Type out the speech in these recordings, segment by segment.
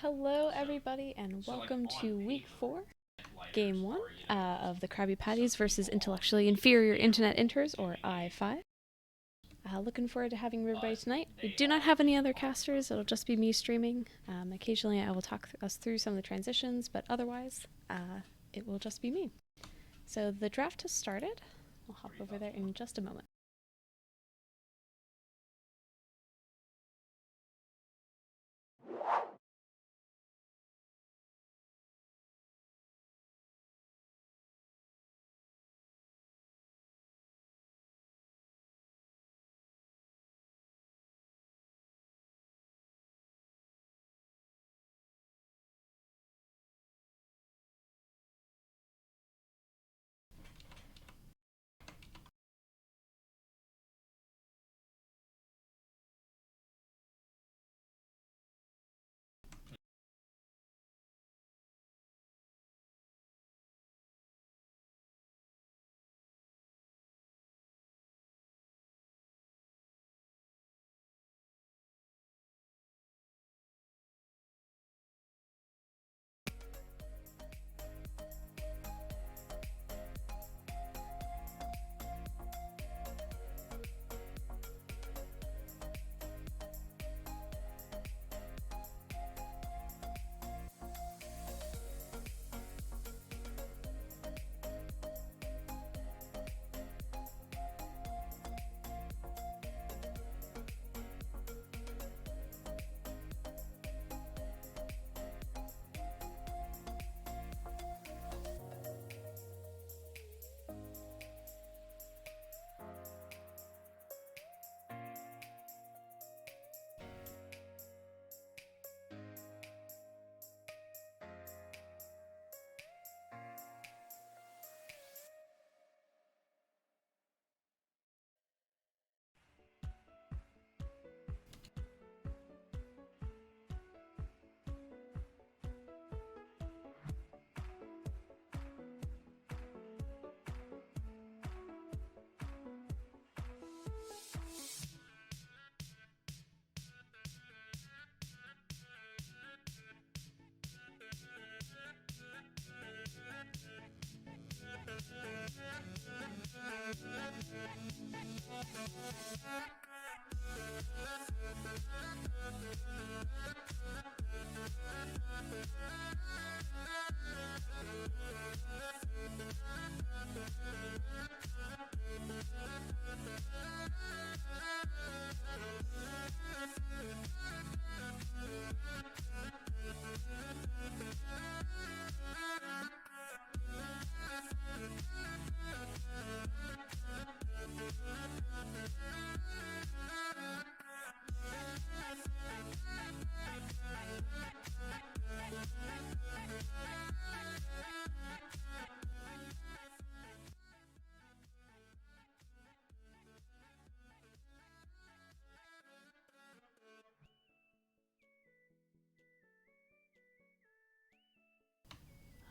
Hello everybody and welcome to week 4, game 1 of the Krabby Patties versus Intellectually Inferior Internet Inters, or iiiii. Looking forward to having everybody tonight. We do not have any other casters, it'll just be me streaming. Occasionally I will talk us through some of the transitions, but otherwise it will just be me. So the draft has started. I'll hop over there in just a moment.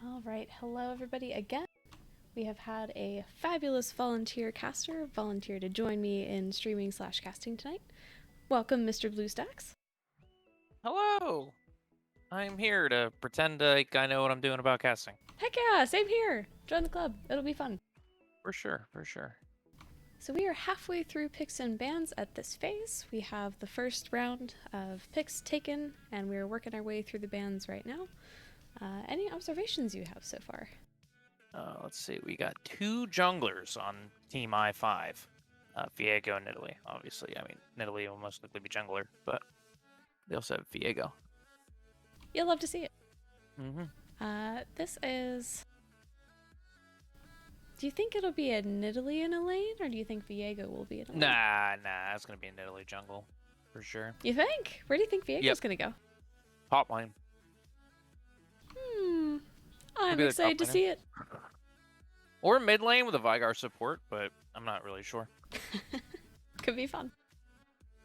Alright, hello everybody again. We have had a fabulous volunteer caster volunteer to join me in streaming / casting tonight. Welcome, Mr. Bluestacks. Hello! I'm here to pretend like I know what I'm doing about casting. Heck yeah, same here! Join the club, it'll be fun. For sure, for sure. So we are halfway through picks and bans at this phase. We have the first round of picks taken, and we're working our way through the bans right now. Any observations you have so far? Let's see, we got 2 junglers on Team I5. Viego and Nidalee, obviously. I mean, Nidalee will most likely be jungler, but they also have Viego. You'll love to see it. Mm-hmm. This is... Do you think it'll be a Nidalee in a lane, or do you think Viego will be in a lane? Nah, it's gonna be a Nidalee jungle, for sure. You think? Where do you think Viego's gonna go? Top lane. I'm excited to see it. Or mid lane with a Vigar support, but I'm not really sure. Could be fun.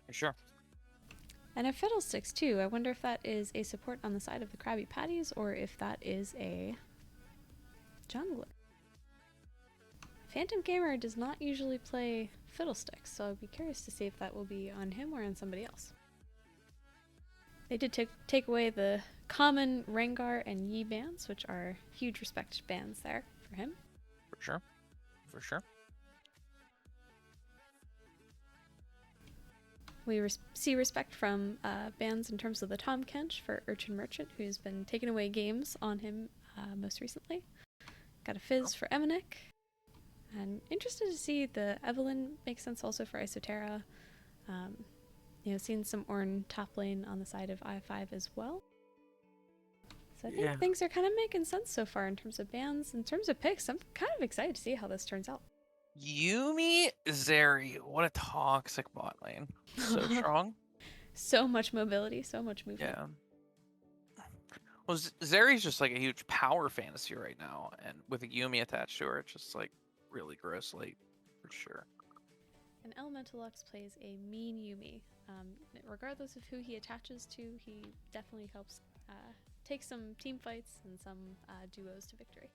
For sure. And a Fiddlesticks too. I wonder if that is a support on the side of the Krabby Patties, or if that is a jungler. PhantomGamer does not usually play Fiddlesticks, so I'd be curious to see if that will be on him or on somebody else. They did take away the common Rengar and Yi bans, which are huge respect bans there for him. For sure. For sure. We see respect from bans in terms of the Tom Kench for Urchin Merchant, who's been taking away games on him most recently. Got a Fizz for Emminik. And interested to see the Evelyn make sense also for Isotera. You know, seeing some Ornn top lane on the side of i5 as well. So I think things are kind of making sense so far in terms of bans. In terms of picks, I'm kind of excited to see how this turns out. Yuumi Zeri, what a toxic bot lane. So strong. So much mobility, so much movement. Yeah. Well, Zeri's just like a huge power fantasy right now, and with a Yuumi attached to her, it's just like really gross late, for sure. And Elemental Lux plays a mean Yuumi. Regardless of who he attaches to, he definitely helps take some team fights and some duos to victory.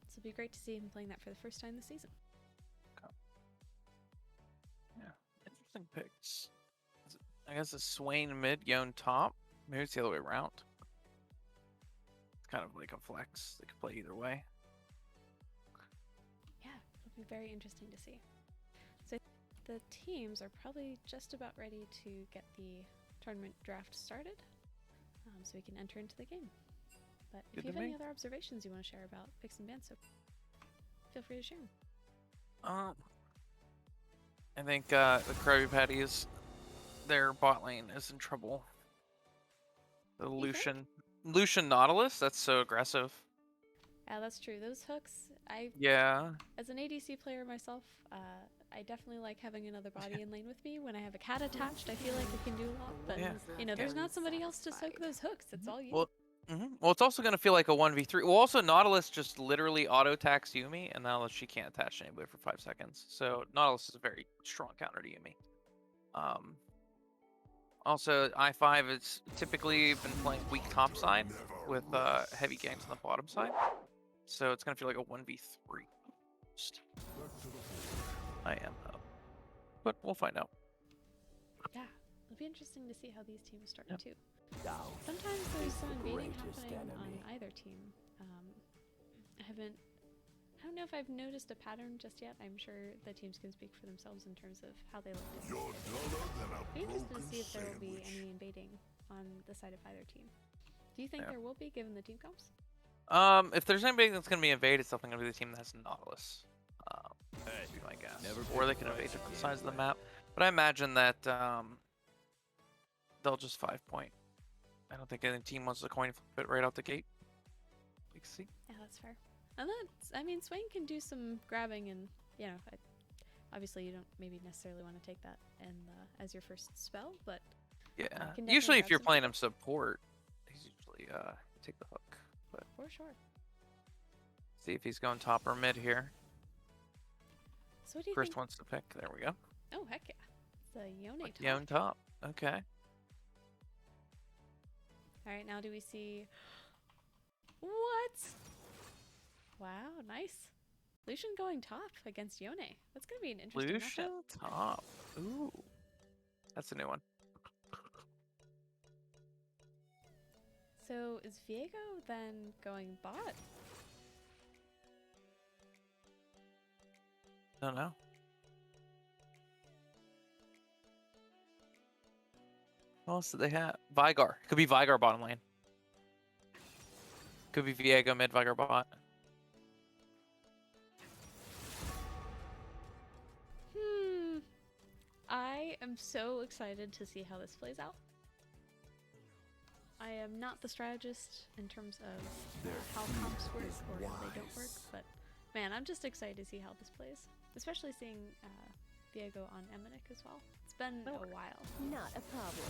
So it'll be great to see him playing that for the first time this season. Okay. Yeah, interesting picks. I guess it's Swain mid, Yon top. Maybe it's the other way around. It's kind of like a flex. They could play either way. Yeah, it'll be very interesting to see. So the teams are probably just about ready to get the tournament draft started, so we can enter into the game. But if you have any other observations you want to share about picks and bans, so feel free to share them. I think the Krabby Patties, their bot lane is in trouble. The Lucian Nautilus, that's so aggressive. Yeah, that's true. Those hooks, as an ADC player myself, I definitely like having another body in lane with me. When I have a cat attached, I feel like it can do a lot, but you know, there's not somebody else to soak those hooks. It's all you. Well, it's also going to feel like a 1v3. Well, also, Nautilus just literally auto-attacks Yuumi, and now she can't attach to anybody for 5 seconds. So, Nautilus is a very strong counter to Yuumi. Also, i5 has typically been playing weak top side with heavy ganks on the bottom side. So, it's going to feel like a 1v3. I am up. But we'll find out. Yeah, it'll be interesting to see how these teams start too. Sometimes there's some invading happening on either team. I don't know if I've noticed a pattern just yet. I'm sure the teams can speak for themselves in terms of how they look to be interested to see if there will be any invading on the side of either team. Do you think there will be, given the team comps? If there's anybody that's going to be invaded, it's definitely going to be the team that has Nautilus. Would be my guess. Or they can invade different sides of the map. But I imagine that they'll just 5-point. I don't think any team wants to coin flip it right out the gate. Yeah, that's fair. And I mean, Swain can do some grabbing, and you know, obviously you don't maybe necessarily want to take that as your first spell, but yeah, usually if you're playing him support, he's usually take the hook. But for sure. See if he's going top or mid here. So what do you First think? one's to pick. There we go. Oh heck yeah, it's a Yone top. Yone top. Okay. All right, now do we see what? Wow, nice. Lucian going top against Yone. That's gonna be an interesting Lucian matchup. top. Ooh, that's a new one. So is Viego then going bot? Don't know. What else do they have? Vigar. Could be Vigar bottom lane. Could be Viego mid, Vigar bot. I am so excited to see how this plays out. I am not the strategist in terms of how comps work or how they don't work, but man, I'm just excited to see how this plays. Especially seeing Viego on emminik as well. It's been a while. Not a problem.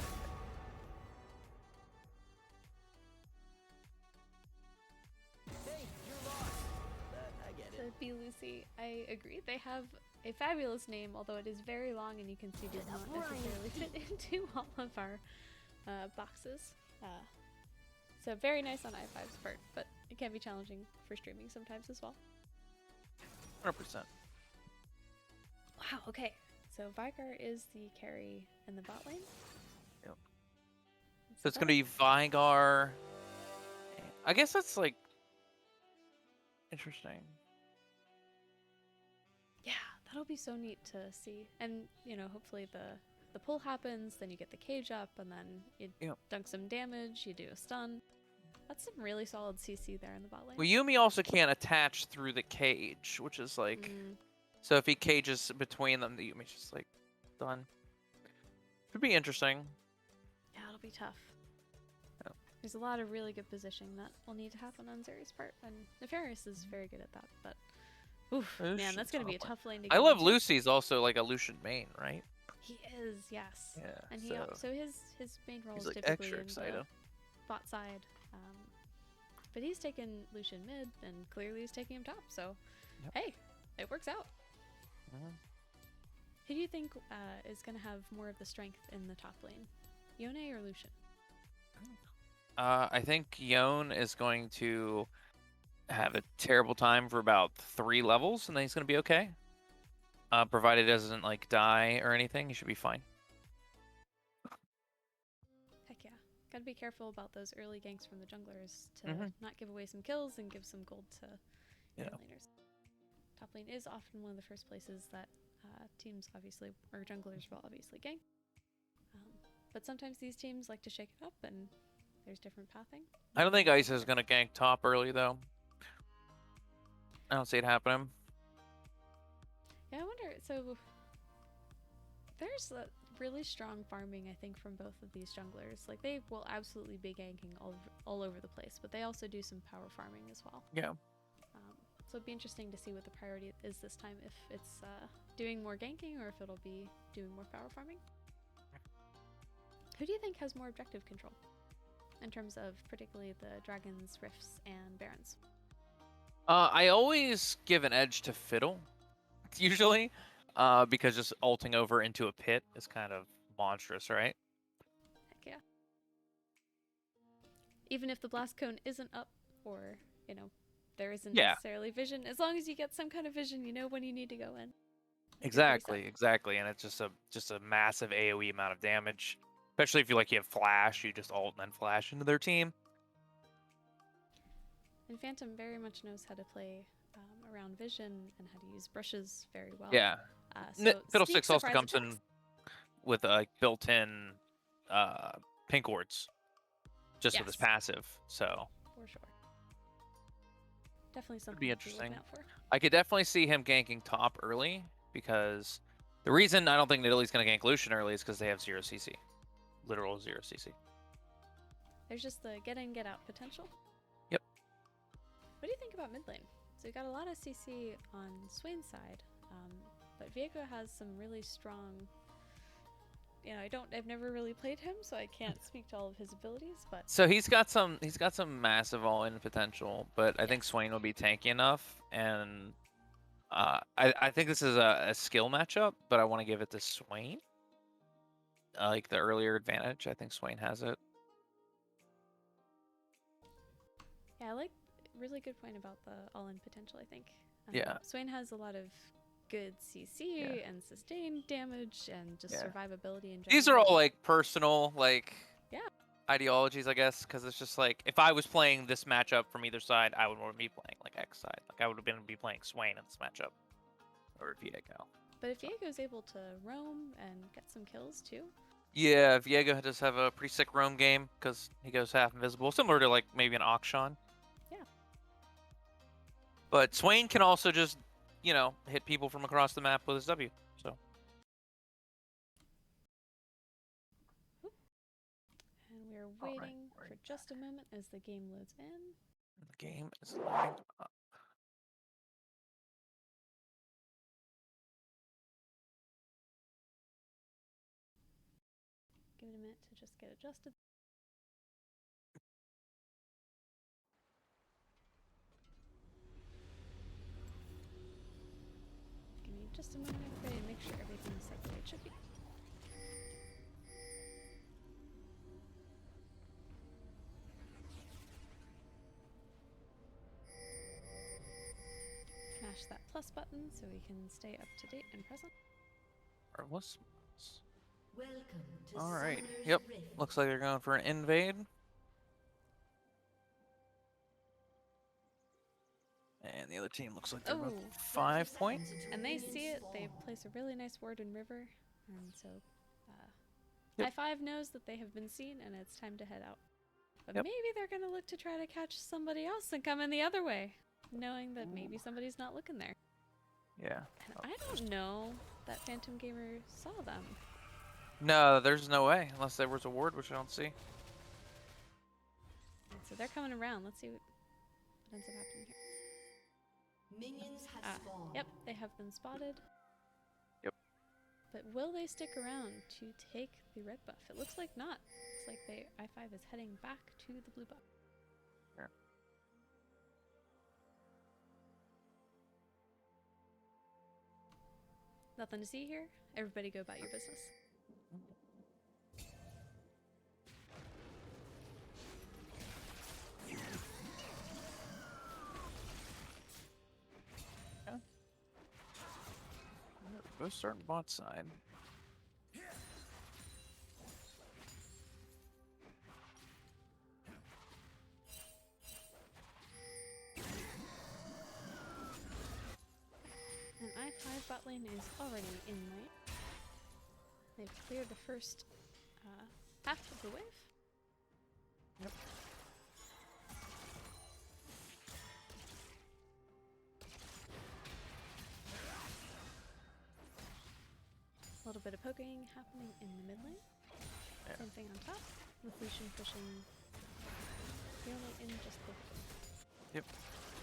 Hey, you're lost. I get it. So eloveluci, I agree. They have a fabulous name, although it is very long and you can see does not necessarily fit into all of our boxes. So very nice on i5's part, but it can be challenging for streaming sometimes as well. 100%. Wow, okay. So Vigar is the carry in the bot lane. Yep. So it's gonna be Vigar. I guess that's like interesting. Yeah, that'll be so neat to see. And, you know, hopefully the pull happens, then you get the cage up, and then you dunk some damage, you do a stun. That's some really solid CC there in the bot lane. Well, Yuumi also can't attach through the cage, which is like, so if he cages between them, the Yuumi's just like done. Could be interesting. Yeah, it'll be tough. Yeah. There's a lot of really good positioning that will need to happen on Zeri's part, and Nefairyous is very good at that, but oof, man, that's going to be a tough lane to get into. iloveluci's also like a Lucian main, right? He is, yes. Yeah. And so his main role is like typically extra in excited. the bot side. But he's taken Lucian mid, and clearly he's taking him top, so hey, it works out. Who do you think is going to have more of the strength in the top lane? Yone or Lucian? I think Yone is going to have a terrible time for about 3 levels, and then he's going to be okay. Provided he doesn't like die or anything, he should be fine. Heck yeah. Gotta be careful about those early ganks from the junglers to not give away some kills and give some gold to mid laners. Top lane is often one of the first places that teams obviously, or junglers will obviously gank. But sometimes these teams like to shake it up and there's different pathing. I don't think Ice is going to gank top early, though. I don't see it happening. Yeah, I wonder, so there's a really strong farming, I think, from both of these junglers. Like, they will absolutely be ganking all over the place, but they also do some power farming as well. Yeah. So it'd be interesting to see what the priority is this time, if it's doing more ganking or if it'll be doing more power farming. Who do you think has more objective control in terms of particularly the dragons, rifts, and barons? I always give an edge to Fiddle, usually, because just ulting over into a pit is kind of monstrous, right? Heck yeah. Even if the blast cone isn't up, or, you know, there isn't necessarily vision, as long as you get some kind of vision, you know when you need to go in. Exactly, and it's just a massive AoE amount of damage. Especially if you have flash, you just ult and then flash into their team. And Phantom very much knows how to play around vision and how to use brushes very well. Yeah. So Fiddlesticks also comes in with built-in pink wards, just with his passive. So for sure, definitely something to be to interesting. look out for. I could definitely see him ganking top early, because the reason I don't think Nidalee's going to gank Lucian early is because they have 0 CC. Literal 0 CC. There's just the get in, get out potential. Yep. What do you think about mid lane? So you got a lot of CC on Swain's side, but Viego has some really strong. You know, I've never really played him, so I can't speak to all of his abilities. But so he's got some massive all-in potential, but I think Swain will be tanky enough, and I think this is a skill matchup, but I want to give it to Swain. Like the earlier advantage, I think Swain has it. Yeah, I like really good point about the all-in potential, I think. Yeah. Swain has a lot of good CC and sustained damage and just survivability in general. These are all like personal ideologies, I guess, because it's just like if I was playing this matchup from either side, I would want to be playing like X side. Like I would have been playing Swain in this matchup or Viego. But if Viego's able to roam and get some kills too. Yeah, Viego does have a pretty sick roam game because he goes half invisible, similar to like maybe an Auction. Yeah. But Swain can also just, hit people from across the map with his W. So. And we're waiting for just a moment as the game loads in. The game is loading up. Give it a minute to just get adjusted. Give me just a moment, everybody, to make sure everything's set the way it should be. Smash that plus button so we can stay up to date and present. Or was All right. Yep. Looks like they're going for an invade. And the other team looks like they're both 5 points. And they see it. They place a really nice ward in river. And so Yep. i5 knows that they have been seen and it's time to head out. But Yep. maybe they're going to look to try to catch somebody else and come in the other way, knowing that maybe somebody's not looking there. Yeah. And I don't know that Phantom Gamer saw them. No, there's no way, unless there was a ward, which I don't see. And so they're coming around. Let's see what ends up happening here. Minions have spawned. Yep, they have been spotted. Yep. But will they stick around to take the red buff? It looks like not. Looks like i5 is heading back to the blue buff. Yeah. Nothing to see here. Everybody go about your business. Both starting bot side. And i5 bot lane is already in lane. They've cleared the first half of the wave. Yep. A little bit of poking happening in the mid lane. Yeah. Same thing on top, with Lucian pushing the lane in just the... Yep.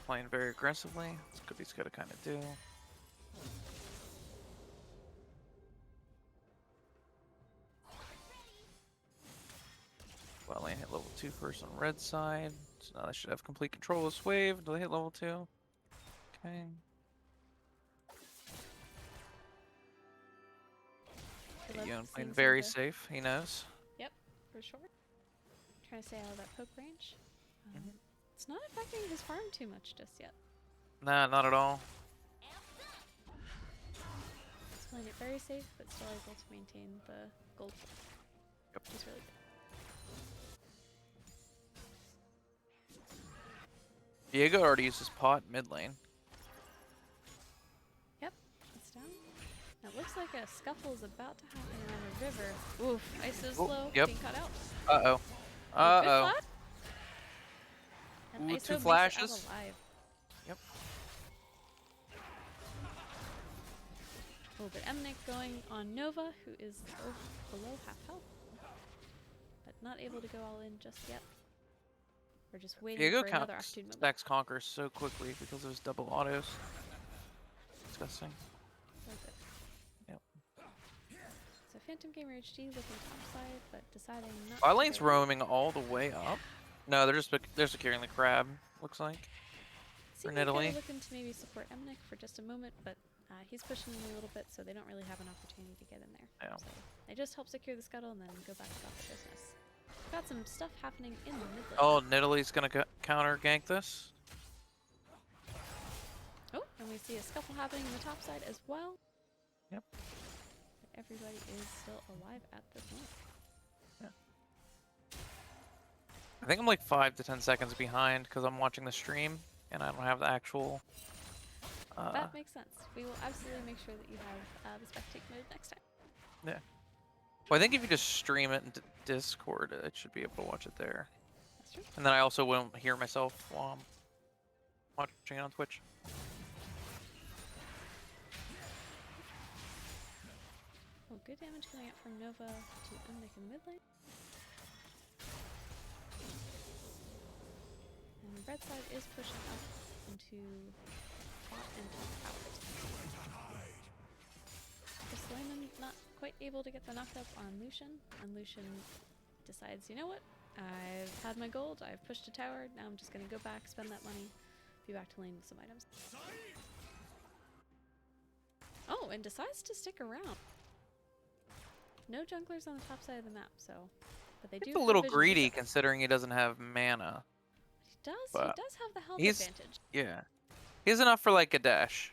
Playing very aggressively. That's what he's got to kind of do. Well, lane hit level 2 first on red side. So now they should have complete control of this wave until they hit level 2. Okay. Yoon playing very safe, he knows. Yep, for sure. Trying to stay out of that poke range. It's not affecting his farm too much just yet. Nah, not at all. He's playing it very safe, but still able to maintain the gold. Yep. Which is really good. Diego already used his pot mid lane. Yep, it's down. Now it looks like a scuffle is about to happen around the river. Oof, Ice is low, Yep. being caught out. Uh-oh. Good Uh-oh. flash. And Ooh, ISO 2 makes it flashes. out alive. Yep. Oh, but emminik going on Nova, who is below half health. But not able to go all in just yet. We're just waiting Diego for another opportune moment. stacks Conquer so quickly because of his double autos. Disgusting. So good. Yep. So PhantomGamerHD looking topside, but deciding not Bot to lane's go. roaming all the way up. No, they're securing the crab, looks like. Seems like Italy. they're looking to maybe support emminik for just a moment, but he's pushing them a little bit, so they don't really have an opportunity to get in there. Yeah. So they just help secure the scuttle and then go back about the business. Got some stuff happening in the mid lane. Oh, Italy's gonna counter gank this. Oh, and we see a scuffle happening on the top side as well. Yep. But everybody is still alive at this moment. I think I'm like 5 to 10 seconds behind because I'm watching the stream and I don't have the actual. That makes sense. We will absolutely make sure that you have the spectate mode next time. Yeah. Well, I think if you just stream it in Discord, it should be able to watch it there. That's true. And then I also won't hear myself while I'm watching it on Twitch. Well, good damage coming out from Nova to emminik in the mid lane. And red side is pushing up into bot and top towers. SALAMON not quite able to get the knockup on Lucian, and Lucian decides, you know what? I've had my gold, I've pushed a tower, now I'm just gonna go back, spend that money, be back to lane with some items. Oh, and decides to stick around. No junglers on the top side of the map, so but they do. It's a have little vision greedy vision. considering he doesn't have mana. He does but have the health he's- advantage. Yeah. He has enough for like a dash.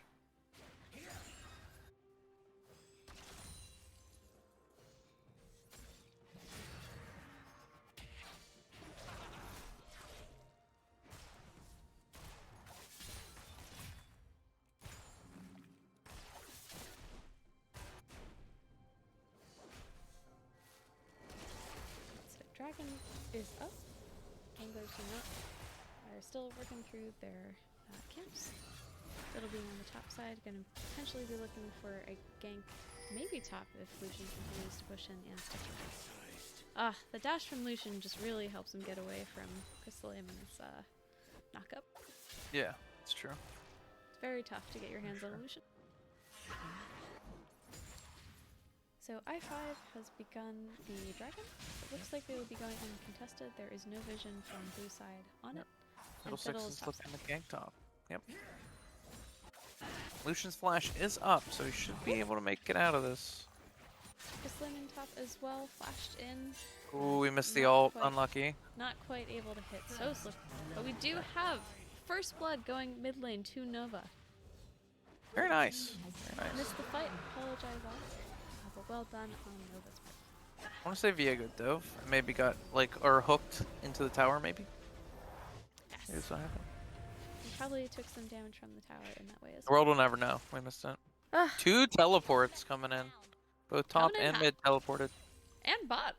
dragon is up. Anglers are still working through their camps. It'll be on the top side, going to potentially be looking for a gank, maybe top if Lucian continues to push in and stick around. The dash from Lucian just really helps him get away from Crystallaymon's knockup. Yeah, it's true. It's very tough to get your hands on Lucian. So i5 has begun the dragon. It looks like they will be going uncontested. There is no vision from blue side on it. And Fiddle Fiddle 6 is is top side. looking the gank top. Yep. Lucian's flash is up, so he should be able to make it out of this. Crystallayman top as well, flashed in. Ooh, we missed the Not ult. quite- Unlucky. Not quite able to hit so slip. But we do have first blood going mid lane to Nova. Very nice. Very nice. Missed the fight, apologize all. But well done on Nova's part. I want to say Viego dove. Maybe got, like, or hooked into the tower, maybe? Maybe Yes. that's what happened. He probably took some damage from the tower in that way as The well. world will never know. We missed it. Ugh. 2 teleports coming in. Both top Coming in and hot. mid teleported. And bot.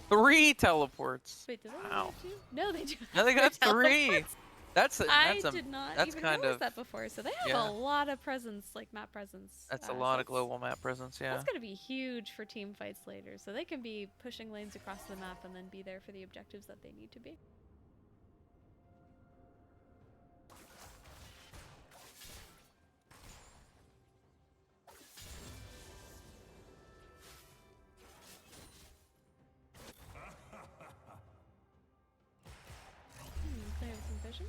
3 teleports. Wait, did they only Wow. have 2? No, they do. No, they got 3. Teleports. That's I did not that's even kind notice of- that before. So they have yeah. a lot of presence, like map presence. That's a so lot of that's- global map presence, yeah. That's going to be huge for team fights later. So they can be pushing lanes across the map and then be there for the objectives that they need to be. Play with some vision.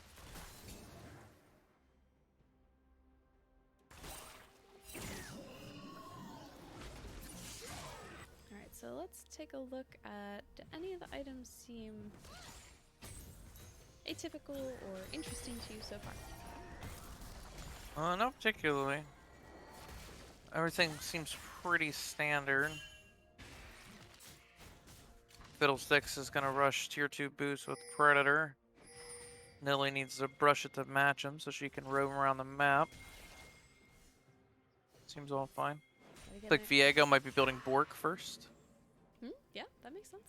Alright, so let's take a look at, do any of the items seem atypical or interesting to you so far? Not particularly. Everything seems pretty standard. Fiddlesticks is gonna rush tier 2 boost with Predator. Nilly needs to brush it to match him so she can roam around the map. Seems all fine. Gotta get Like Viego might be building Bork first. Yeah, that makes sense.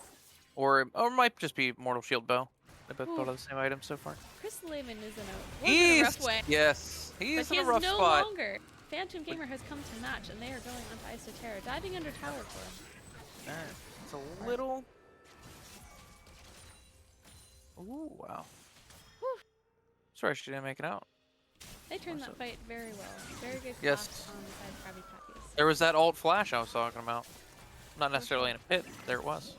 Or it might just be Mortal Shield Bow. They both Ooh. thought of the same item so far. Crystallayman is in a rough way. Yes, But he's he in a is rough no spot. longer. Phantom Gamer has come to match, and they are going onto Isotera, diving under tower for him. Alright, it's a little... Ooh, wow. Whew. Sorry she didn't make it out. They turned that Awesome. fight very well. Very good Yes. class on the side of Krabby Patties. There was that ult flash I was talking about. Not necessarily in a pit, but there it was.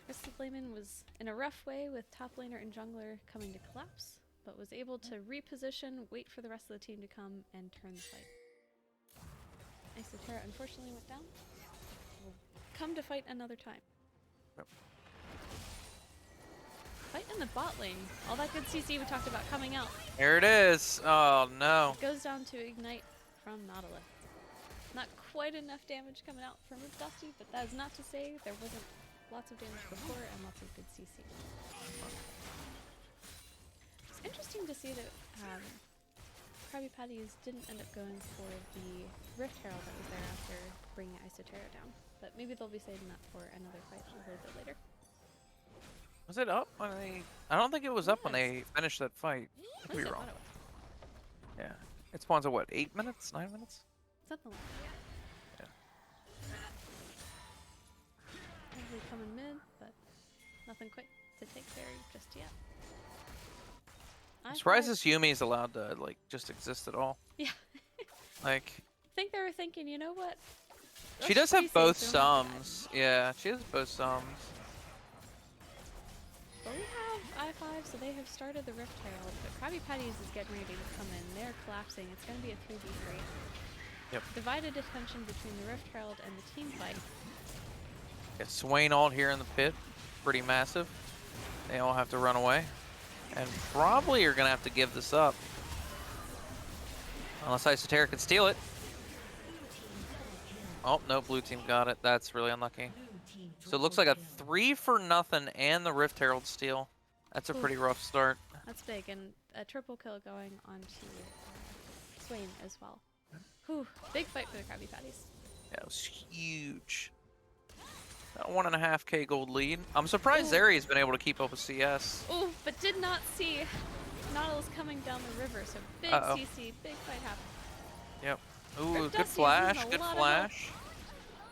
Crystallayman was in a rough way with top laner and jungler coming to collapse, but was able to reposition, wait for the rest of the team to come, and turn the fight. Isotera unfortunately went down. Will come to fight another time. Yep. Fight in the bot lane. All that good CC we talked about coming out. Here it is. Oh no. It goes down to Ignite from Nautilus. Not quite enough damage coming out from RIPDusty, but that is not to say there wasn't lots of damage before and lots of good CC. It's interesting to see that Krabby Patties didn't end up going for the Rift Herald that was there after bringing Isotera down. But maybe they'll be saving that for another fight a little bit later. Was it up when they... I don't think it was up when they finished that fight. At Could be least I wrong. thought it was. Yeah. It spawns at what, 8 minutes? 9 minutes? Something like that. Probably coming mid, but nothing quite to take there just yet. I'm surprised this Yumi is allowed to, like, just exist at all. Yeah. Like... I think they were thinking, you know what? She Let's does play have both safe, we don't have to die. sums. Yeah, she has both sums. But we have i5, so they have started the Rift Herald, but Krabby Patties is getting ready to come in. They're collapsing. It's going to be a 3v3. Yep. Divided attention between the Rift Herald and the team fight. Got Swain ult here in the pit. Pretty massive. They all have to run away. And probably are going to have to give this up. Unless Isotera can steal it. Oh, no, blue team got it. That's really unlucky. So it looks like a 3 for nothing and the Rift Herald steal. That's a pretty rough start. That's big, and a triple kill going onto Swain as well. Whew, big fight for the Krabby Patties. Yeah, it was huge. Got a 1.5K gold lead. I'm surprised Ooh. Zeri's been able to keep up with CS. Ooh, but did not see Nautilus coming down the river, so big Uh-oh. CC, big fight happened. Yep. Ooh, RIPDusty good is flash, using a good lot of flash.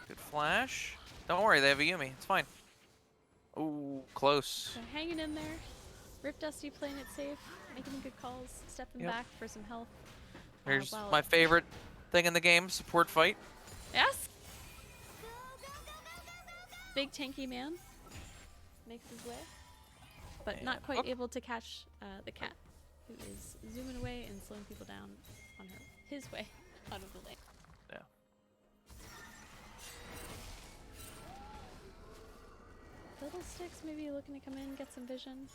Good flash. Don't worry, they have a Yumi. It's fine. Ooh, close. So hanging in there. RIPDusty playing it safe, making good calls, stepping Yep. back for some health. Here's While my favorite thing in the game, support fight. Yes! Big tanky man makes his way, but And not quite hook. able to catch the cat, who is zooming away and slowing people down on his way out of the lane. Yeah. Little Sticks maybe looking to come in, get some vision.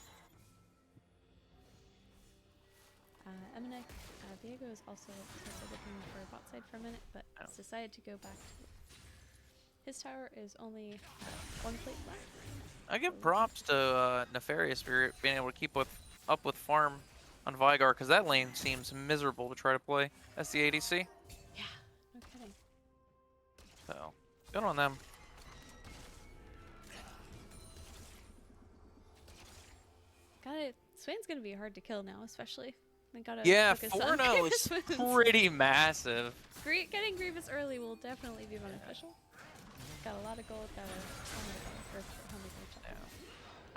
Emminik, Diego is also looking for a bot side for a minute, but has decided to go back to his tower is only one plate left. I give props to Nefairyous for being able to keep up with farm on Vigar, because that lane seems miserable to try to play as the ADC. Yeah, no kidding. So, good on them. Got it. Swain's gonna be hard to kill now, especially. We gotta Yeah, focus on 4-0 is Grievous wounds. pretty massive. Getting Grievous early will definitely be beneficial. Got a lot of gold, got a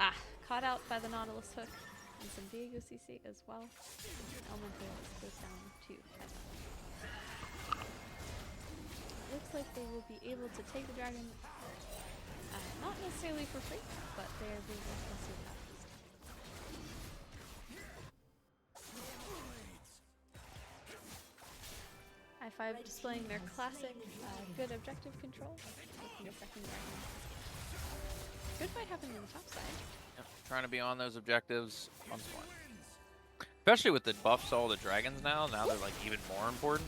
Ah, caught out by the Nautilus hook and some Diego CC as well. And Elemental goes down to Kai'Sa. It looks like they will be able to take the dragon, not necessarily for free, but they're being able to see that. iiiii displaying their classic good objective control. Taking a second dragon. Good fight happened on the top side. Yep, trying to be on those objectives on spawn. Especially with the buffs to all the dragons now they're like even more important.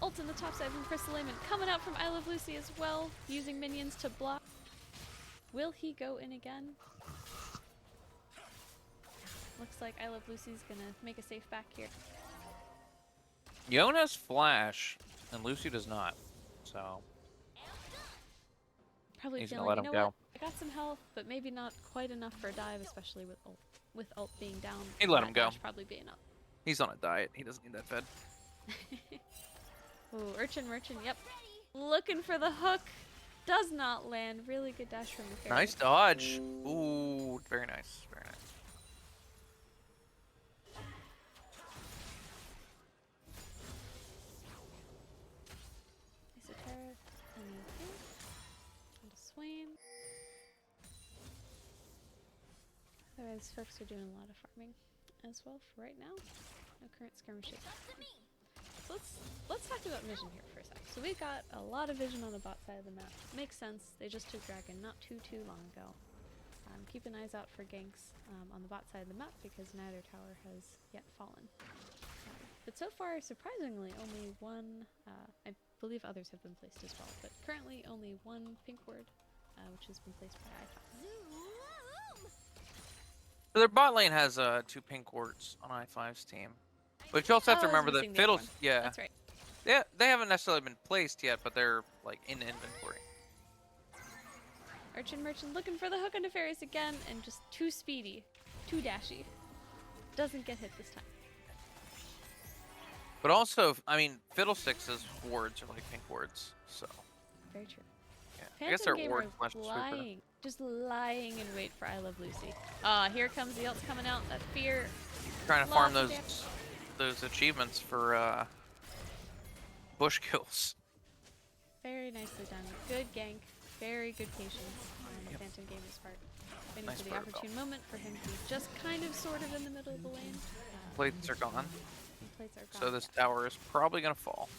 Ult in the top side from SALAMON, coming out from iloveluci as well, using minions to block. Will he go in again? Looks like iloveluci's gonna make a safe back here. Yone has flash, and Lucy does not. So Probably he's gonna feeling, let you him know go. what? I got some health, but maybe not quite enough for a dive, especially with ult. With ult being down, He let him go. dash probably being up. He's on a diet. He doesn't need that fed. Ooh, Urchin Merchant, yep. Looking for the hook. Does not land. Really good dash from the fairy. Nice dodge. Ooh, very nice. Very nice. Isotera coming in. Onto Swain. Otherwise, folks are doing a lot of farming as well for right now. No current skirmishes. So let's talk about vision here for a sec. So we've got a lot of vision on the bot side of the map. Makes sense. They just took dragon not too long ago. Keeping eyes out for ganks on the bot side of the map because neither tower has yet fallen. But so far, surprisingly, only one, I believe others have been placed as well, but currently only one pink ward, which has been placed by iiiii. So their bot lane has 2 pink wards on iiii's team. But you also have to remember that Fiddles, yeah, That's right. yeah, they haven't necessarily been placed yet, but they're like in inventory. Urchin Merchant looking for the hook on Nefairyous again, and just too speedy, too dashy. Doesn't get hit this time. But also, I mean, Fiddlesticks' wards are like pink wards, so Very true. yeah. I guess they're ward PhantomGamer slash sweeper. lying, just lying in wait for iloveluci. Here comes the ult's coming out. That fear. Trying to farm Lots of those achievements for bush kills. Very nicely done. Good gank. Very good patience on the PhantomGamer's part. Waiting Nice for the protocol. opportune moment for him to be just kind of sort of in the middle of the lane. Plates are gone, Plates are gone. so this tower is probably gonna fall.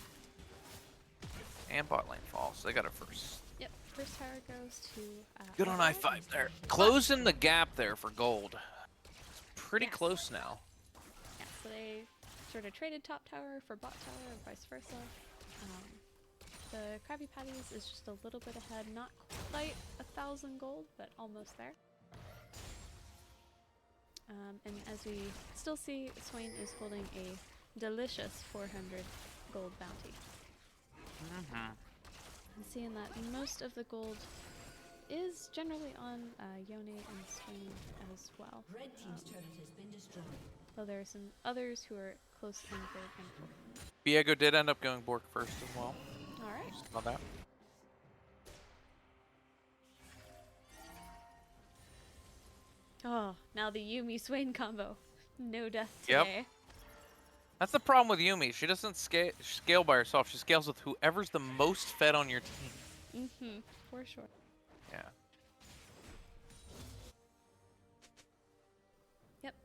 And bot lane falls, so they got it first. Yep, first tower goes to Good on iiiii. iiiii there. Closing the gap there for gold. It's pretty Yes. close now. Yeah, so they sort of traded top tower for bot tower and vice versa. The Krabby Patties is just a little bit ahead, not quite 1,000 gold, but almost there. And as we still see, Swain is holding a delicious 400 gold bounty. And seeing that most of the gold is generally on Yone and Swain as well. Red team's turret has been destroyed. Though there are some others who are close in third and fourth. Viego did end up going Bork first as well. Alright. Just about that. Oh, now the Yumi Swain combo. No death Yep. today. That's the problem with Yumi. She doesn't scale by herself. She scales with whoever's the most fed on your team. Mm-hmm. For sure. Yeah. Yep.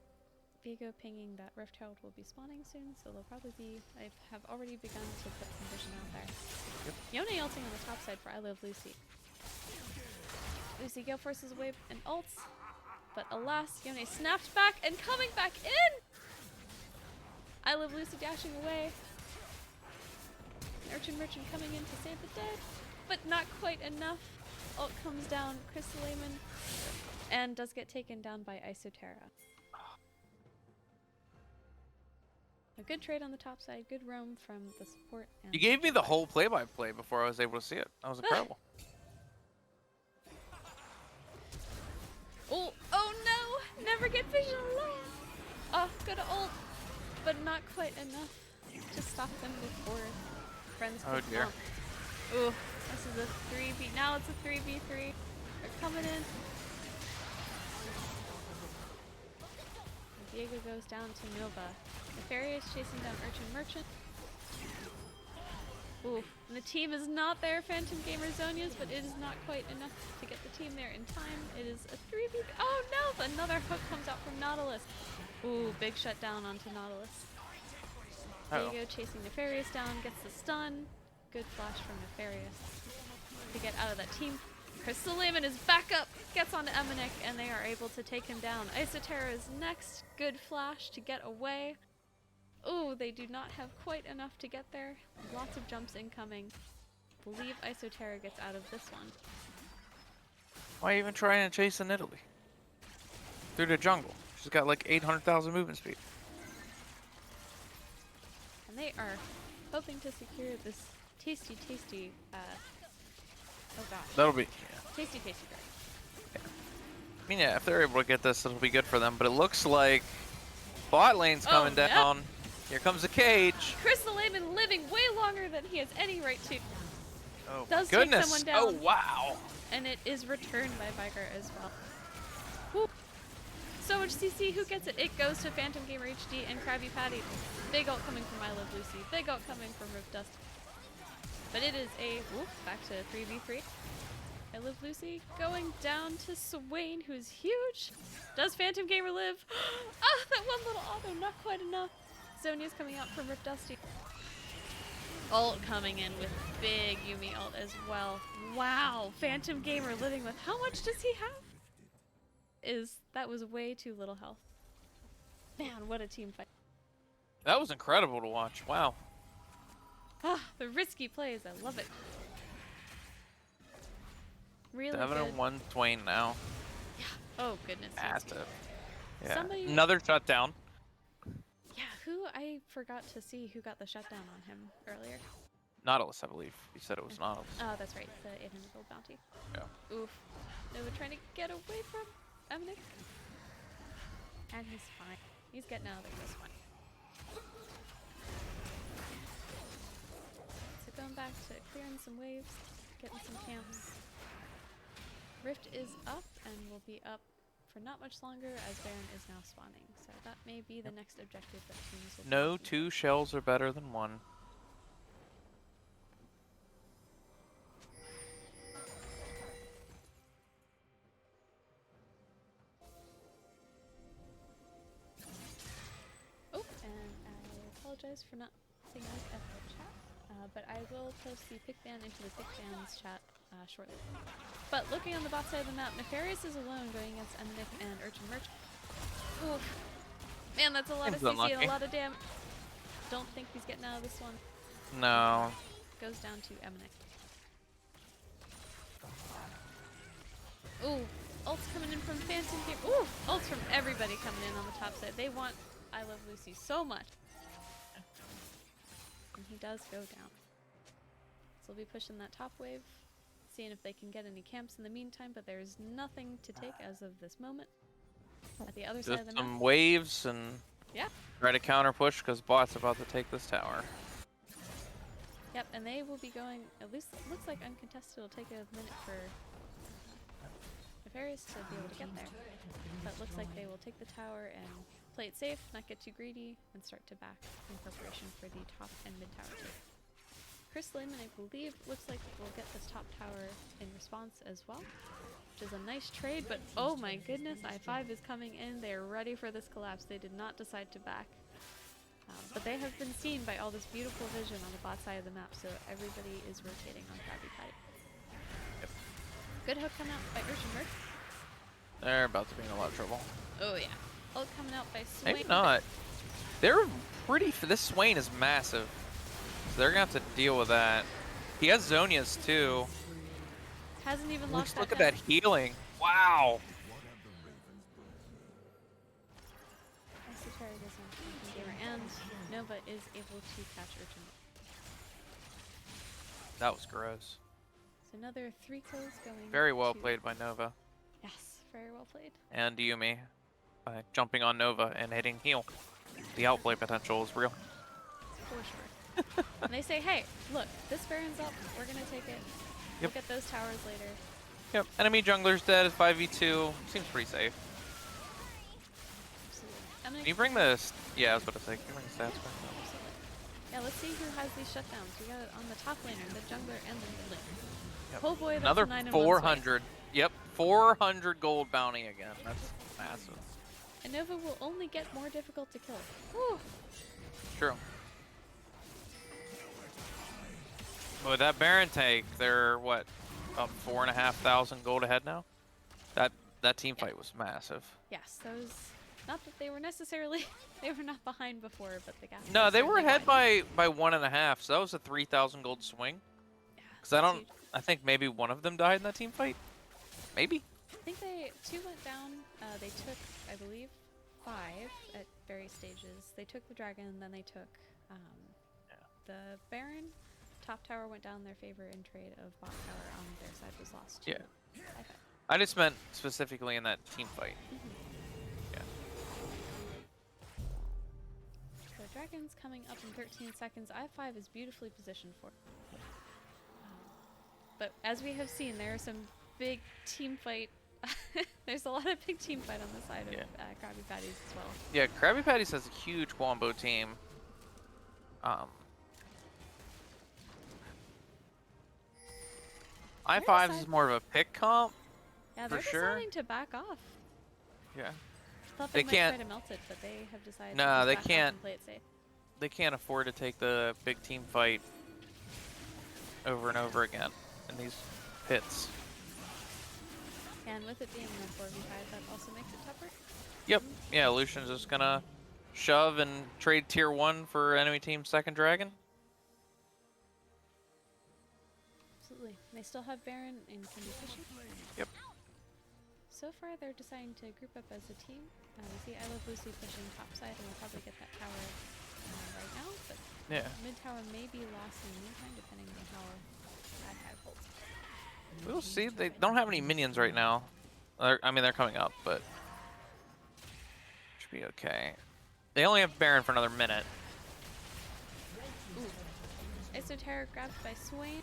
Viego pinging that Rift Herald will be spawning soon, so they'll probably be... I have already begun to put some vision out there. Yep. Yone ulting on the top side for iloveluci. Lucy Gale forces a wave and ults, but alas, Yone snapped back and coming back in! iloveluci dashing away. Urchin Merchant coming in to save the day, but not quite enough. Ult comes down, SALAMON, and does get taken down by Isotera. A good trade on the top side, good roam from the support. And You gave me the whole play-by-play before I was able to see it. That was incredible. Oh no! Never get vision alone! Oh, good ult, but not quite enough to stop them before friends Oh could dear. mount. Ooh, this is a 3v. Now it's a 3v3. They're coming in. Viego goes down to Nova. Nefairyous chasing down Urchin Merchant. Ooh, and the team is not there, PhantomGamerHD, but it is not quite enough to get the team there in time. It is a 3v. Oh no! Another hook comes out from Nautilus. Ooh, big shutdown onto Nautilus. Viego chasing Nefairyous down, gets the stun. Good flash from Nefairyous to get out of that team. SALAMON is back up, gets onto emminik, and they are able to take him down. Isotera is next. Good flash to get away. Ooh, they do not have quite enough to get there. Lots of jumps incoming. Believe Isotera gets out of this one. Why even try and chase in Italy? Through the jungle. She's got like 800,000 movement speed. And they are hoping to secure this tasty, oh gosh. That'll be... Tasty bread. I mean, yeah, if they're able to get this, it'll be good for them. But it looks like bot lane's coming yep. down. Here comes a cage. SALAMON living way longer than he has any right to. Oh Does my take goodness. someone down. Oh, wow. And it is returned by Viger as well. Woo. So much CC, who gets it? It goes to PhantomGamerHD and Krabby Patties. Big ult coming from iloveluci. Big ult coming from RIPDusty. But it is a whoop, back to 3v3. iloveluci going down to Swain, who's huge. Does PhantomGamer live? Ah, that one little auto, not quite enough. Zonia's coming out from RIPDusty. Ult coming in with big Yumi ult as well. Wow, PhantomGamer living with how much does he have? That was way too little health. Man, what a team fight. That was incredible to watch. Wow. Ah, the risky plays, I love it. Really 7-1 Swain now. Yeah. Oh goodness. Massive. Yeah. Somebody... Another shutdown. Yeah, I forgot to see who got the shutdown on him earlier. Nautilus, I believe. You said it was Nautilus. Oh, that's right, the 800 gold bounty. Yeah. Oof. Nova trying to get away from emminik. And he's fine. He's getting out of there just fine. So going back to clearing some waves, getting some camps. Rift is up and will be up for not much longer as Baron is now spawning. So that may be the next objective that teams will No be looking two for. shells are better than one. Oh, and I apologize for not saying this at the chat, but I will post the pick ban into the pick bans chat shortly. But looking on the bot side of the map, Nefairyous is alone going against emminik and Urchin Merchant. Oof. Man, that's a lot of CC and a lot of damage. Don't think he's getting out of this one. No. Goes down to emminik. Ooh, ults coming in from PhantomGamer. Ooh, ults from everybody coming in on the top side. They want iloveluci so much. And he does go down. So we'll be pushing that top wave. seeing if they can get any camps in the meantime, but there's nothing to take as of this moment. At the other side of Just the some map. waves and Yeah. try to counter push because bot's about to take this tower. Yep, and they will be going, at least it looks like uncontested. It'll take a minute for Nefairyous to be able to get there. But it looks like they will take the tower and play it safe, not get too greedy, and start to back in preparation for the top and mid tower take. Chris Lehman, I believe, looks like we'll get this top tower in response as well, which is a nice trade, but oh my goodness, iiiii is coming in. They are ready for this collapse. They did not decide to back. But they have been seen by all this beautiful vision on the bot side of the map, so everybody is rotating on Krabby Patty. Yep. Good hook coming out by Urshenberg. They're about to be in a lot of trouble. Oh yeah. Ult coming out by Swain. Maybe not. They're pretty. This Swain is massive, so they're gonna have to deal with that. He has Zonias too. Hasn't even lost Look that at that healing. Wow. Isotera goes on PhantomGamer, and Nova is able to catch Urchin. That was gross. So another 3 kills going. Very well to... played by Nova Yes, very well played. and Yumi by jumping on Nova and hitting heal. The outplay potential is real. For sure. And they say, hey, look, this Baron's up. We're going to take it. We'll Yep. get those towers later. Yep. Enemy jungler's dead. 5v2. Seems pretty safe. Absolutely. Can you bring the? Yeah, I was about to say. Can you bring the stats back? Absolutely. Yeah, let's see who has these shutdowns. We got it on the top laner, the jungler, and the mid laner. Yep. Oh boy, that's Another a 9 and 400. Yep, 400 gold bounty again. That's massive. And Nova will only get more difficult to kill. Whew. True. But with that Baron take, they're what, up 4,500 gold ahead now? That team fight was massive. Yes, those. Not that they were necessarily. They were not behind before, but the gap. No, was they were certainly ahead widening. by 1.5, so that was a 3,000 gold swing. Yeah, Because I that's don't. huge. I think maybe one of them died in that team fight. Maybe. I think they 2 went down. They took, I believe, 5 at various stages. They took the dragon, and then they took the Baron. Top tower went down in their favor in trade of bot tower on their side was lost. To Yeah. iiiii. I just meant specifically in that team fight. Yeah. So dragon's coming up in 13 seconds. iiiii is beautifully positioned for. But as we have seen, there are some big team fight. There's a lot of big team fight on the side of Krabby Patties as well. Yeah, Krabby Patties has a huge Wombo team. iiiii is more of a pick comp. Yeah, For they're sure. deciding to back off. Yeah. Thought They they might can't- try to melt it, but they have decided No, to just they back off can't. and play it safe. They can't afford to take the big team fight over and over again in these pits. And with it being a 4v5, that also makes it tougher. Yep. Yeah, Lucian's just gonna shove and trade tier 1 for enemy team's second dragon. Absolutely. They still have Baron and can be pushing. Yep. So far, they're deciding to group up as a team. We see iloveluci pushing top side, and we'll probably get that tower right now. But Yeah. mid tower may be lost in the meantime, depending on how iiiii holds. We'll see. They don't have any minions right now. I mean, they're coming up, but should be okay. They only have Baron for another minute. Isotera grabbed by Swain,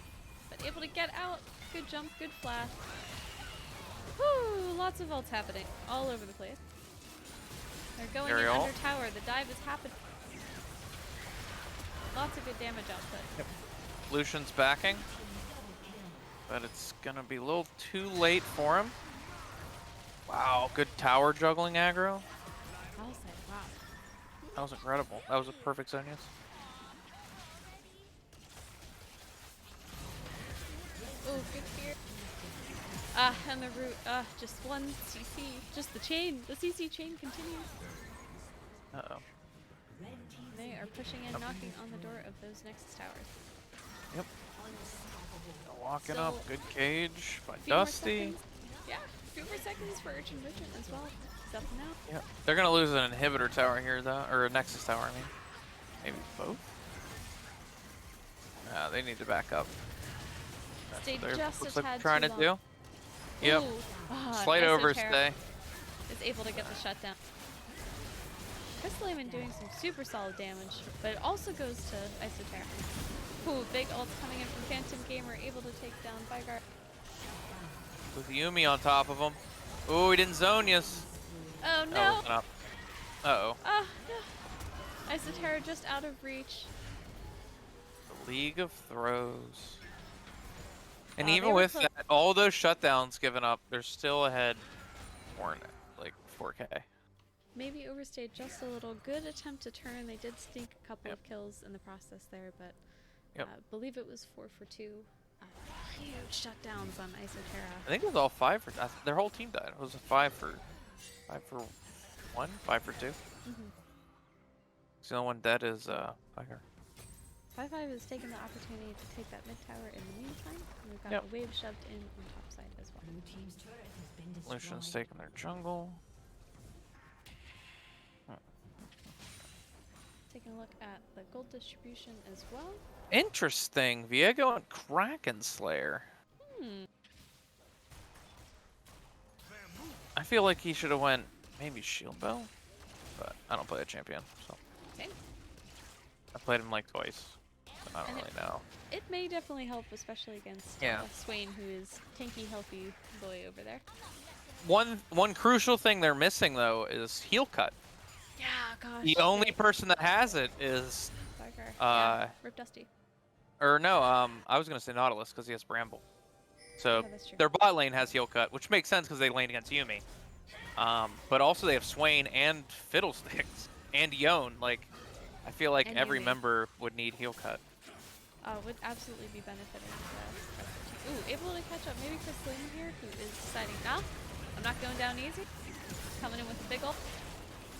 but able to get out. Good jump, good flash. Woo! Lots of ults happening all over the place. They're going in Ariel. under tower. The dive is happening. Lots of good damage output. Yep. Lucian's backing, but it's gonna be a little too late for him. Wow, good tower juggling aggro. I'll say, wow. That was incredible. That was a perfect Zonias. Oh, good fear. And the root. Just one CC. Just the chain. The CC chain continues. Uh-oh. They are pushing in, knocking on the door of those next towers. Yep. Walking So, up. Good cage by Few more Dusty. seconds. Yeah, few more seconds for Urchin Richard as well. He's up and out. Yeah. They're gonna lose an inhibitor tower here though, or a Nexus tower, I mean. Maybe both? They need to back up. Stayed They're just looks a like tad trying too to long. do. Yep. Ooh. Slight Isotera overstay. is able to get the shutdown. SALAMON doing some super solid damage, but it also goes to Isotera. Ooh, big ults coming in from PhantomGamer, able to take down Vigard. With Yumi on top of him. Ooh, he didn't zone us. Oh Oh, no! we're up. Uh-oh. Ah, no. Isotera just out of reach. The League of Throws. And They even were with that, all those shutdowns given up, they're still ahead for like 4K. Maybe overstayed just a little. Good attempt to turn. They did sneak a couple of kills in the process there, but believe it was 4 for 2. Huge shutdowns on Isotera. I think it was all 5 for. Their whole team died. It was a 5 for 1, 5 for 2. The only one dead is Viger. 5-5 is taking the opportunity to take that mid tower in the meantime. And we've got a wave shoved in on top side as well. Blue team's turret has been destroyed. Lucian's taking their jungle. Taking a look at the gold distribution as well. Interesting. Viego and Kraken Slayer. I feel like he should have went maybe Shield Bow, but I don't play a champion, so. Okay. I played him like twice. So I don't really know. It may definitely help, especially against Swain, who is tanky, healthy boy over there. One crucial thing they're missing though is heal cut. Yeah, gosh. The only person that has it is RIPDusty. Or no, I was gonna say Nautilus because he has Bramble. So that's true. their bot lane has heal cut, which makes sense because they lane against Yumi. But also they have Swain and Fiddlesticks and Yone. Like, I feel like And every Yumi. member would need heal cut. Would absolutely be benefiting the Ooh, able to catch up. Maybe Chris Lane here, who is deciding, nah, I'm not going down easy. Coming in with a big ult.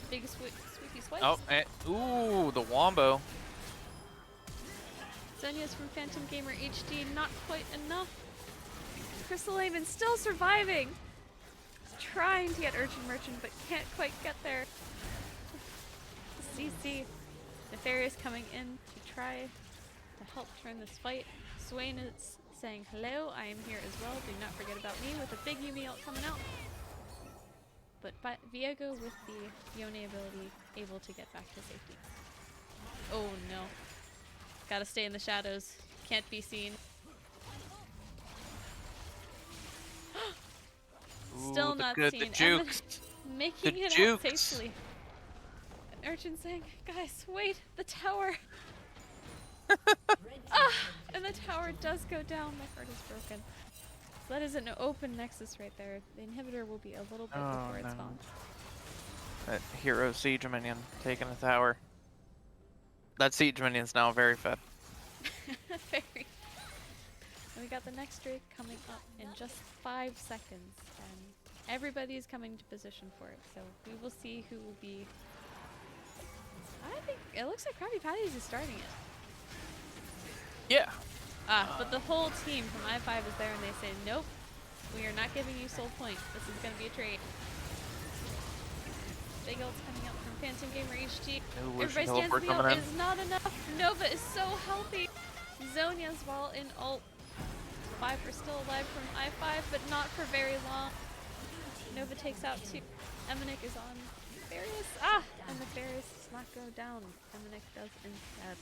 Big sweepy swipes. Oh, and, ooh, the Wombo. Xenia's from PhantomGamerHD, not quite enough. Crystal Layman still surviving. Trying to get Urchin Merchant, but can't quite get there. CC. Nefairyous coming in to try to help turn this fight. Swain is saying hello, I am here as well, do not forget about me, with a big Yumi ult coming out. But Viego with the Yone ability able to get back to safety. Oh no. Gotta stay in the shadows. Can't be seen. Still not seen. The jukes. Making The it jukes. out safely. An Urchin saying, guys, wait, the tower. And the tower does go down. My heart is broken. So that is an open nexus right there. The inhibitor will be a little bit before it's gone. That hero siege minion taking a tower. That siege minion's now very fed. Very. And we got the next Drake coming up in just 5 seconds, and everybody's coming to position for it. So we will see who will be. I think it looks like Krabby Patties is starting it. Yeah. But the whole team from iiiii is there, and they say, nope, we are not giving you soul point. This is going to be a trade. Big ult's coming out from PhantomGamerHD. Everybody stands in the ult. It is not enough. Nova is so healthy. Zonia's while in ult. 5 are still alive from iiiii, but not for very long. Nova takes out 2. Emminik is on Nefairyous. And Nefairyous does not go down. Emminik does instead.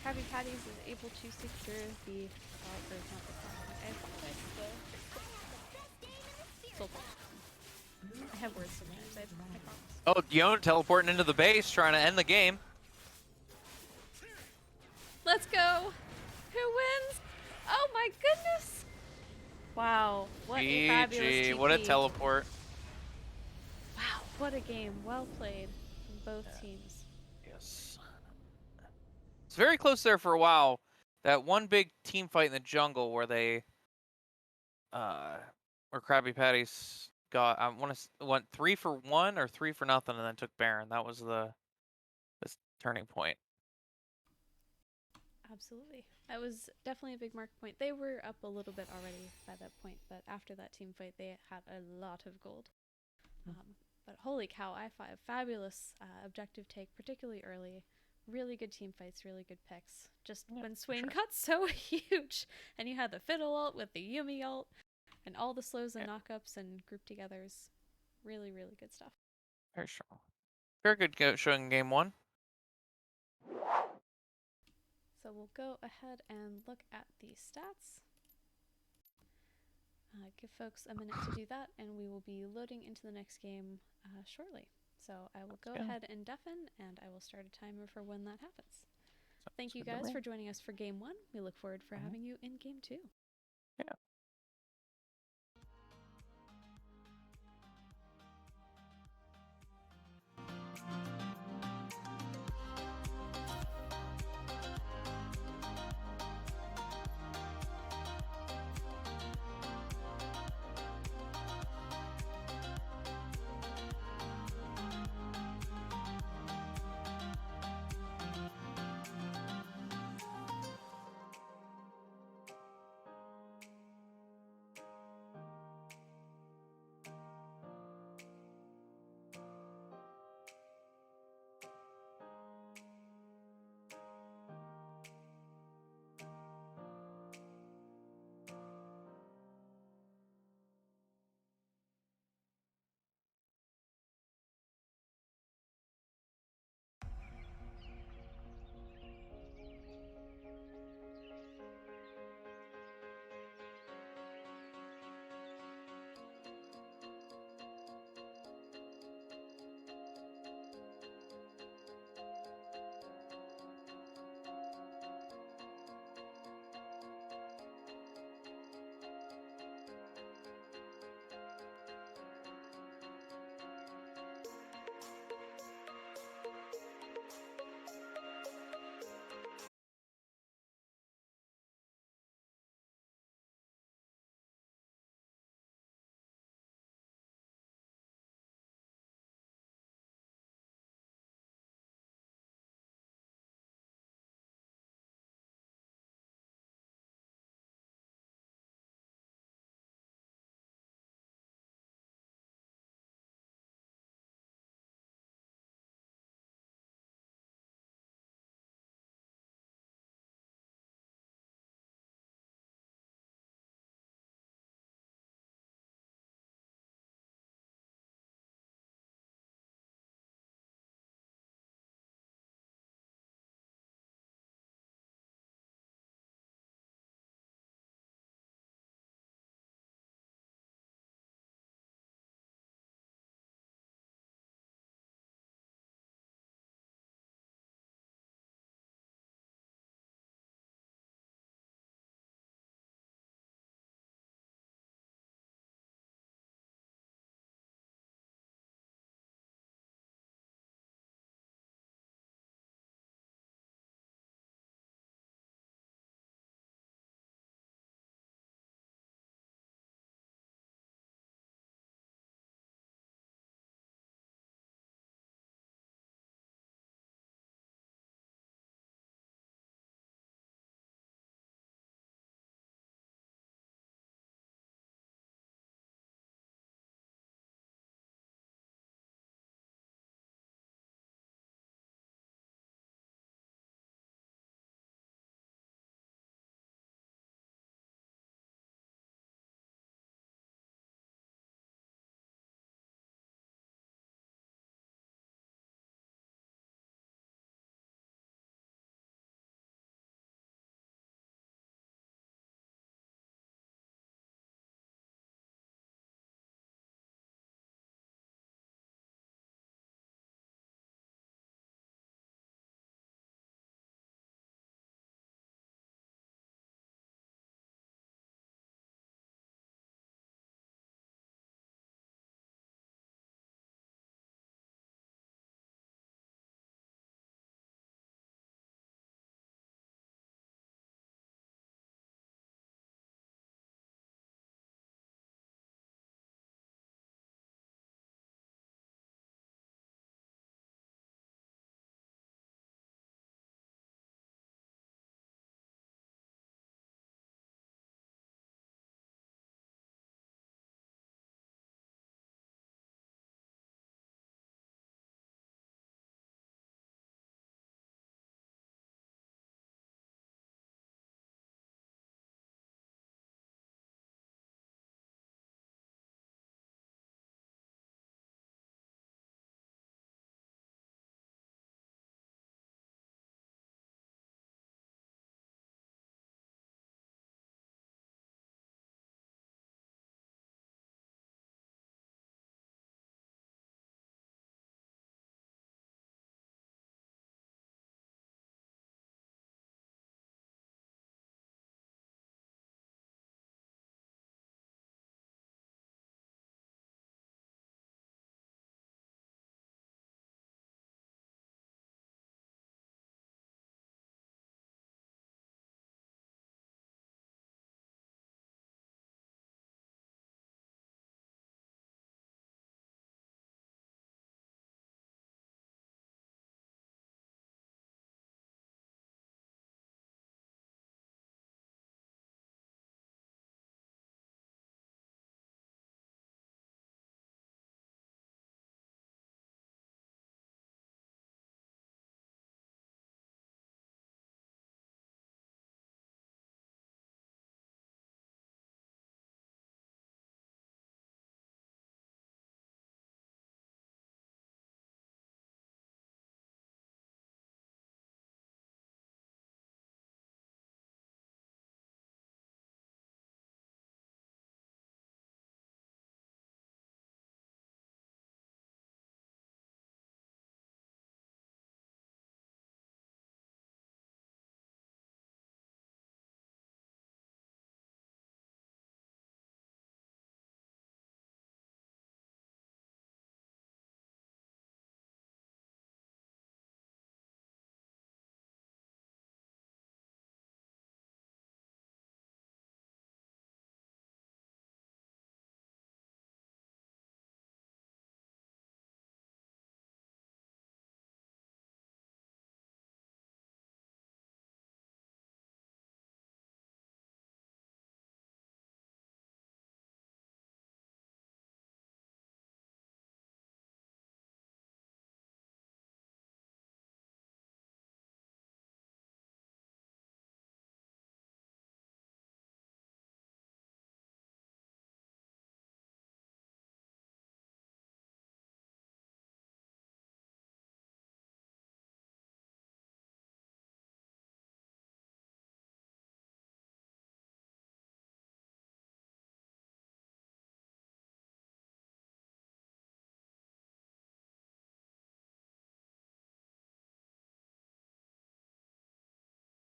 Krabby Patties is able to secure the soul point. I have words sometimes, I promise. Oh, Yone teleporting into the base, trying to end the game. Let's go! Who wins? Oh my goodness! Wow, what a fabulous TP. What a teleport. Wow, what a game. Well played from both teams. Yes. It's very close there for a while. That one big team fight in the jungle where they, where Krabby Patties got, I want to went 3 for 1 or 3 for nothing, and then took Baron. That was this turning point. Absolutely. That was definitely a big mark point. They were up a little bit already by that point, but after that team fight, they had a lot of gold. But holy cow, iiiii, fabulous objective take, particularly early, really good team fights, really good picks. Just Yeah, when for Swain sure. got so huge, and you had the Fiddle ult with the Yumi ult, and all the slows and Yeah. knockups and group togethers. Really, really good stuff. Very strong. Very good showing in game 1. So we'll go ahead and look at the stats. Give folks a minute to do that, and we will be loading into the next game shortly. So I will go ahead and deafen, and I will start a timer for when that happens. Thank you guys for joining us for game 1. We look forward for having you in game 2. Yeah.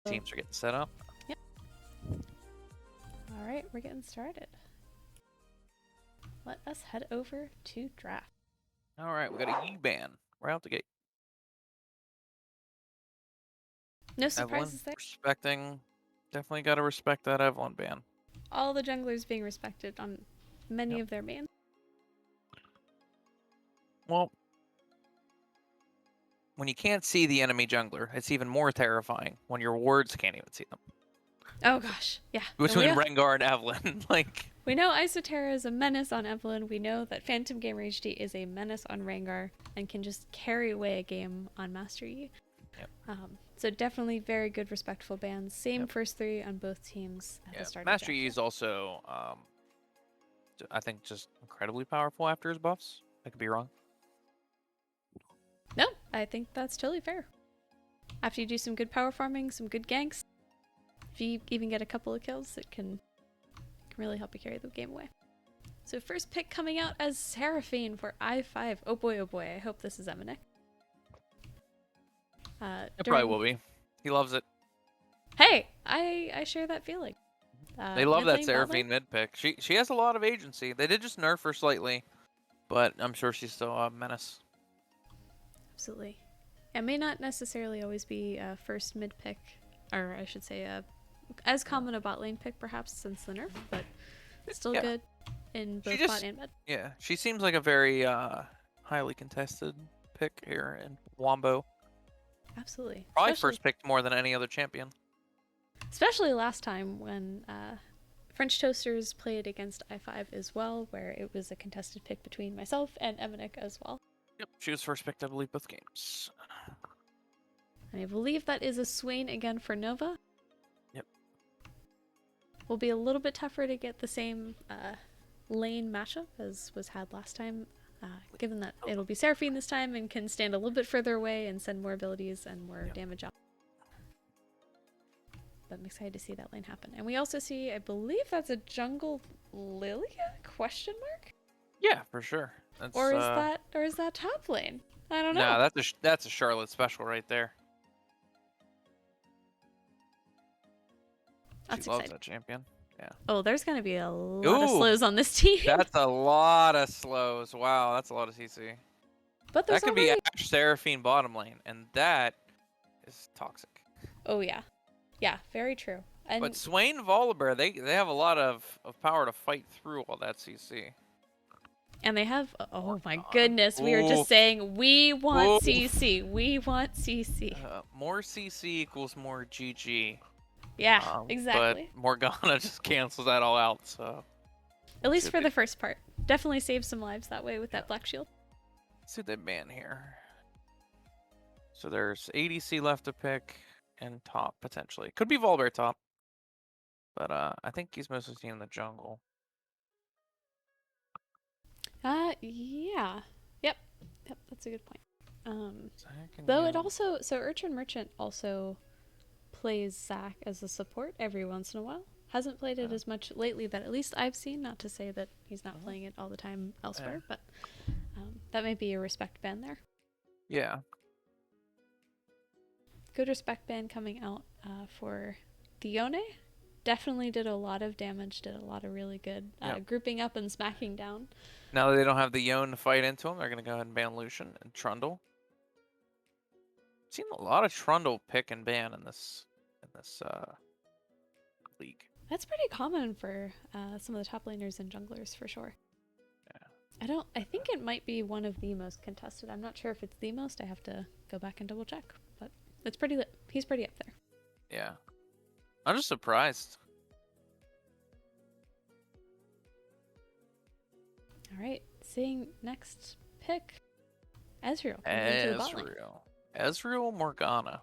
Teams are getting set up. Yep. All right, we're getting started. Let us head over to draft. All right, we got a E ban right out the gate. No surprises there. Respecting. Definitely got to respect that Evelyn ban. All the junglers being respected on many of their bans. Well, when you can't see the enemy jungler, it's even more terrifying when your wards can't even see them. Oh gosh, yeah. Between Rengar and Evelyn, like... We know Isotera is a menace on Evelyn. We know that PhantomGamerHD is a menace on Rengar and can just carry away a game on Master Yi. Yep. So definitely very good, respectful bans. Same first three on both teams at the start. Master Yi is also, I think, just incredibly powerful after his buffs. I could be wrong. No, I think that's totally fair. After you do some good power farming, some good ganks, if you even get a couple of kills, it can really help you carry the game away. So first pick coming out as Seraphine for iiiii. Oh boy, I hope this is emminik. It probably will be. He loves it. Hey, I share that feeling. They love that Seraphine mid pick. She has a lot of agency. They did just nerf her slightly, but I'm sure she's still a menace. Absolutely. It may not necessarily always be a first mid pick, or I should say as common a bot lane pick perhaps since the nerf, but it's still good in both bot and mid. Yeah, she seems like a very highly contested pick here in Wombo. Absolutely. Probably first picked more than any other champion. Especially last time when French Toasters played against iiiii as well, where it was a contested pick between myself and emminik as well. Yep, she was first picked, I believe, both games. And I believe that is a Swain again for Nova. Yep. Will be a little bit tougher to get the same lane matchup as was had last time, given that it'll be Seraphine this time and can stand a little bit further away and send more abilities and more damage out. But I'm excited to see that lane happen. And we also see, I believe that's a jungle Lilia? Question mark? Yeah, for sure. That's, or is that top lane? I don't know. No, that's a Charlotte special right there. That's she loves exciting. that champion. Yeah. Oh, there's gonna be a lot of slows on this team. That's a lot of slows. Wow, that's a lot of CC. But that could be Ash Seraphine bottom lane, and that is toxic. Oh yeah, yeah, very true. And but Swain Volibear, they have a lot of power to fight through all that CC. And they have, oh my goodness, we were just saying, we want CC, we want CC. More CC equals more GG. Yeah, exactly. But Morgana just cancels that all out, so. At least for the first part. Definitely save some lives that way with that Black Shield. Let's see the ban here. So there's ADC left to pick, and top, potentially. Could be Volibear top. But I think he's mostly seen in the jungle. Yeah. Yep, that's a good point. Though it also, so Urchin Merchant also plays Zac as a support every once in a while. Hasn't played it as much lately that at least I've seen, not to say that he's not playing it all the time elsewhere, but that may be a respect ban there. Yeah. Good respect ban coming out for Dione. Definitely did a lot of damage, did a lot of really good grouping up and smacking down. Now that they don't have the Yone to fight into him, they're going to go ahead and ban Lucian and Trundle. I've seen a lot of Trundle pick and ban in this league. That's pretty common for some of the top laners and junglers for sure. Yeah. I think it might be one of the most contested. I'm not sure if it's the most. I have to go back and double check, but it's pretty lit. He's pretty up there. Yeah. I'm just surprised. All right, seeing next pick, Ezreal. Ezreal Morgana.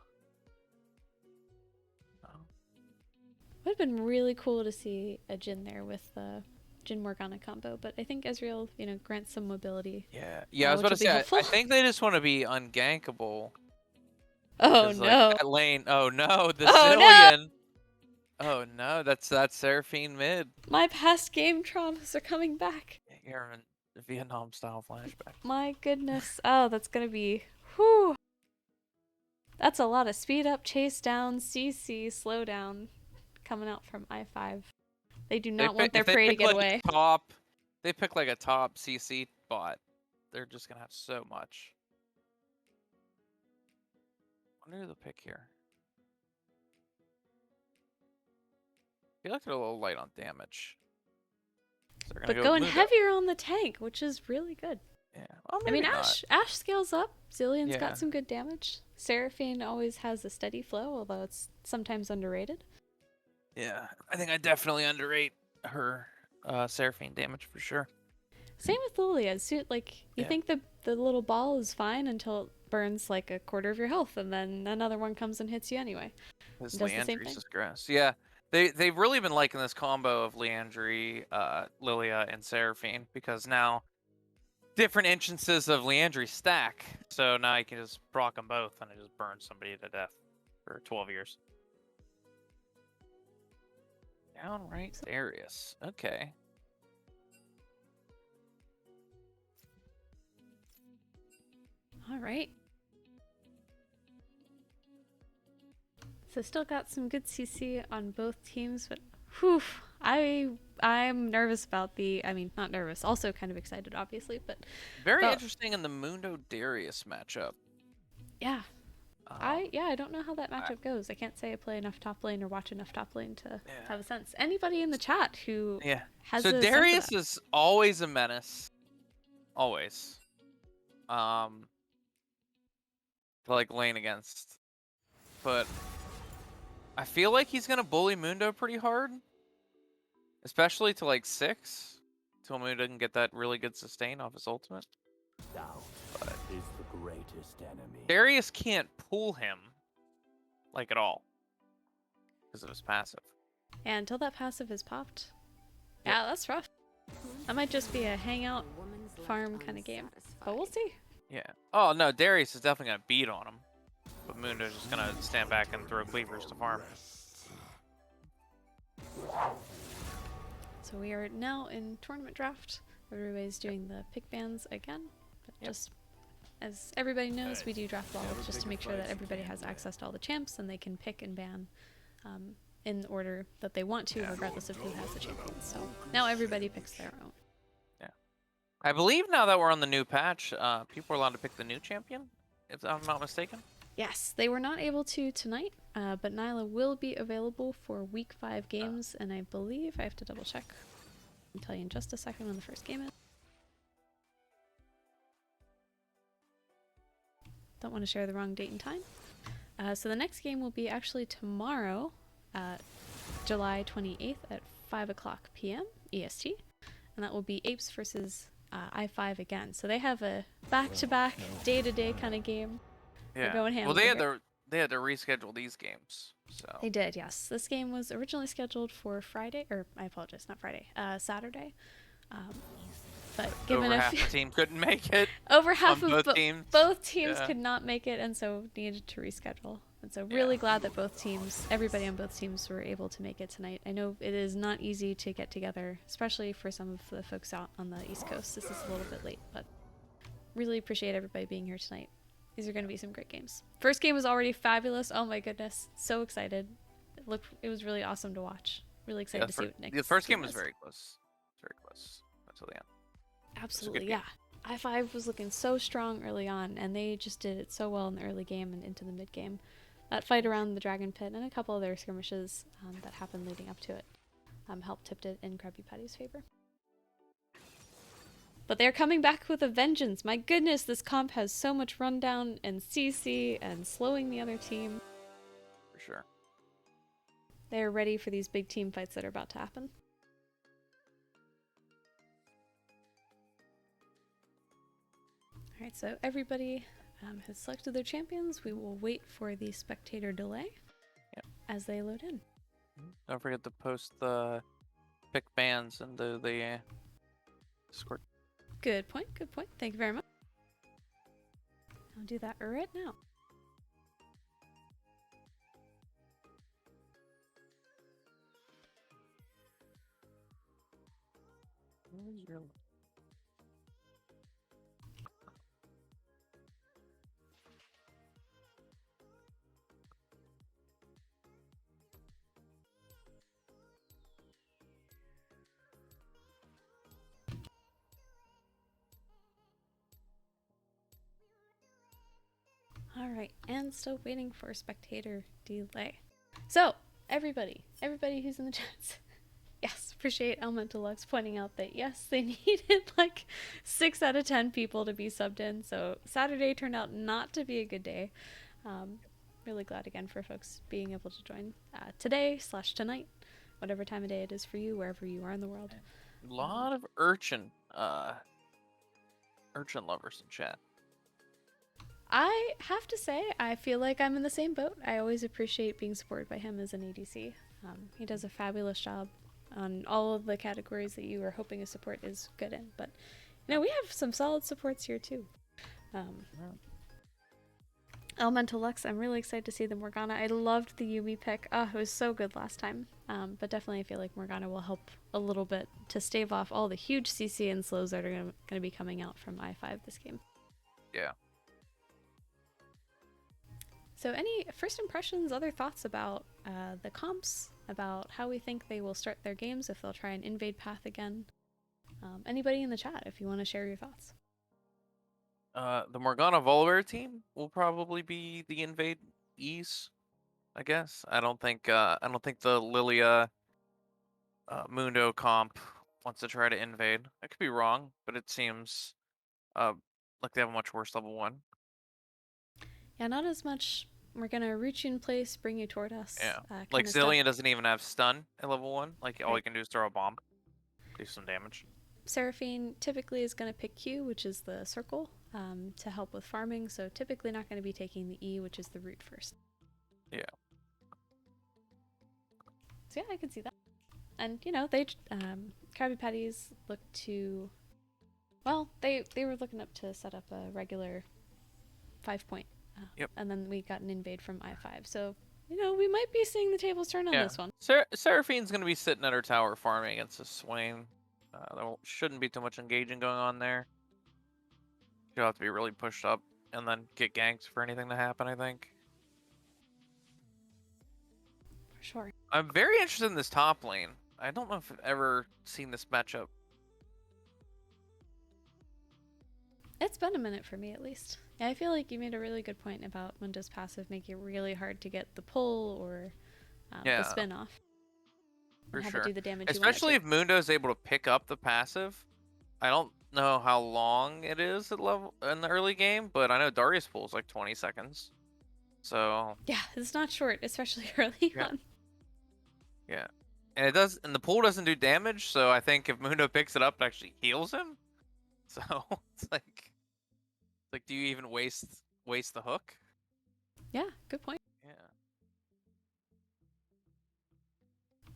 Would have been really cool to see a Jhin there with the Jhin Morgana combo, but I think Ezreal, grants some mobility. Yeah. I was about to say, I think they just want to be ungankable. Oh no! That lane. Oh no! The Zillion. Oh no! That's Seraphine mid. My past game traumas are coming back. You're in a Vietnam style flashback. My goodness! Oh, that's gonna be. Whew. That's a lot of speed up, chase down, CC, slow down coming out from i5. They do not want their prey to get away. They pick like a top CC bot. They're just gonna have so much. I wonder who they'll pick here. I feel like they're a little light on damage. So But going heavier on the tank, which is really good. Yeah. Well, I mean, not. Ashe scales up. Zillion's got some good damage. Seraphine always has a steady flow, although it's sometimes underrated. Yeah, I think I definitely underrate her Seraphine damage for sure. Same with Lilia. You think the little ball is fine until it burns like a quarter of your health, and then another one comes and hits you anyway. This does the same thing. Leandry's grass. Yeah, they've really been liking this combo of Leandry, Lilia, and Seraphine because now different instances of Leandry stack. So now you can just proc them both and it just burns somebody to death for 12 years. Downright Darius. Okay. All right. So still got some good CC on both teams, but whew, I'm nervous about not nervous, also kind of excited obviously, but very interesting in the Mundo Darius matchup. Yeah. I don't know how that matchup goes. I can't say I play enough top lane or watch enough top lane to have a sense. Anybody in the chat who has so Darius is always a menace. Always. To like lane against. But I feel like he's gonna bully Mundo pretty hard. Especially to like 6. Till Mundo can get that really good sustain off his ultimate. Doubt is the greatest enemy. Darius can't pull him like at all. Because of his passive. Yeah, until that passive is popped. Yeah, that's rough. That might just be a hangout farm kind of game. But we'll see. Yeah. Oh no, Darius is definitely gonna beat on him. But Mundo's just gonna stand back and throw cleavers to farm. So we are now in tournament draft. Everybody's doing the pick bans again. But just as everybody knows, we do draft levels just to make sure that everybody has access to all the champs and they can pick and ban in the order that they want to, regardless of who has the champions. So now everybody picks their own. Yeah. I believe now that we're on the new patch, people are allowed to pick the new champion, if I'm not mistaken. Yes, they were not able to tonight, but Nyla will be available for week 5 games, and I believe I have to double check. I'll tell you in just a second when the first game is. Don't want to share the wrong date and time. So the next game will be actually tomorrow, July 28th at 5 o'clock p.m. EST, and that will be Apes versus i5 again. So they have a back-to-back, day-to-day kind of game. Yeah. Going ham well, they had to reschedule these games. So they did, yes. This game was originally scheduled for Friday, or I apologize, not Friday, Saturday. But given over half the team couldn't make it. Over half of both teams yeah. could not make it, and so needed to reschedule. And so really glad that everybody on both teams were able to make it tonight. I know it is not easy to get together, especially for some of the folks out on the East Coast. This is a little bit late, but really appreciate everybody being here tonight. These are going to be some great games. First game was already fabulous. Oh my goodness. So excited. It was really awesome to watch. Really excited to see what next. The first game was very close. Very close until the end. Absolutely, yeah. i5 was looking so strong early on, and they just did it so well in the early game and into the mid game. That fight around the Dragon Pit and a couple other skirmishes that happened leading up to it helped tipped it in Krabby Patties' favor. But they're coming back with a vengeance. My goodness, this comp has so much rundown and CC and slowing the other team. For sure. They're ready for these big team fights that are about to happen. Alright, so everybody has selected their champions. We will wait for the spectator delay as they load in. Don't forget to post the pick bans into the Discord. Good point, good point. Thank you very much. I'll do that right now. Where's your... All right, and still waiting for spectator delay. So, everybody who's in the chats, yes, appreciate Elemental Lux pointing out that yes, they needed like 6 out of 10 people to be subbed in. So Saturday turned out not to be a good day. Really glad again for folks being able to join today/tonight, whatever time of day it is for you, wherever you are in the world. A lot of urchin lovers in chat. I have to say, I feel like I'm in the same boat. I always appreciate being supported by him as an ADC. He does a fabulous job on all of the categories that you are hoping a support is good in. But, you know, we have some solid supports here too. Elemental Lux, I'm really excited to see the Morgana. I loved the Yumi pick. Oh, it was so good last time. But definitely I feel like Morgana will help a little bit to stave off all the huge CC and slows that are going to be coming out from iiiii this game. Yeah. So any first impressions, other thoughts about the comps, about how we think they will start their games, if they'll try an invade path again? Anybody in the chat, if you want to share your thoughts. The Morgana Volibear team will probably be the invade ease, I guess. I don't think the Lilia Mundo comp wants to try to invade. I could be wrong, but it seems like they have a much worse level 1. Yeah, not as much. We're gonna root you in place, bring you toward us. Yeah. Like Zillion doesn't even have stun at level 1. Like all you can do is throw a bomb, do some damage. Seraphine typically is gonna pick Q, which is the circle, to help with farming. So typically not gonna be taking the E, which is the root first. Yeah. So yeah, I can see that. And you know, they Krabby Patties look to, well, they were looking up to set up a regular 5-point. Yep. And then we got an invade from iiiii. So, you know, we might be seeing the tables turn on this one. Seraphine's going to be sitting at her tower farming against a Swain. There shouldn't be too much engaging going on there. She'll have to be really pushed up and then get ganked for anything to happen, I think. For sure. I'm very interested in this top lane. I don't know if I've ever seen this matchup. It's been a minute for me, at least. Yeah, I feel like you made a really good point about Mundo's passive making it really hard to get the pull or the spin off. For have sure. it do the damage Especially if Mundo's able to pick up the passive. I don't know how long it is at level in the early game, but I know Darius pulls like 20 seconds. So yeah, it's not short, especially early on. Yeah. And the pull doesn't do damage, so I think if Mundo picks it up, it actually heals him. So it's like do you even waste the hook? Yeah, good point. Yeah.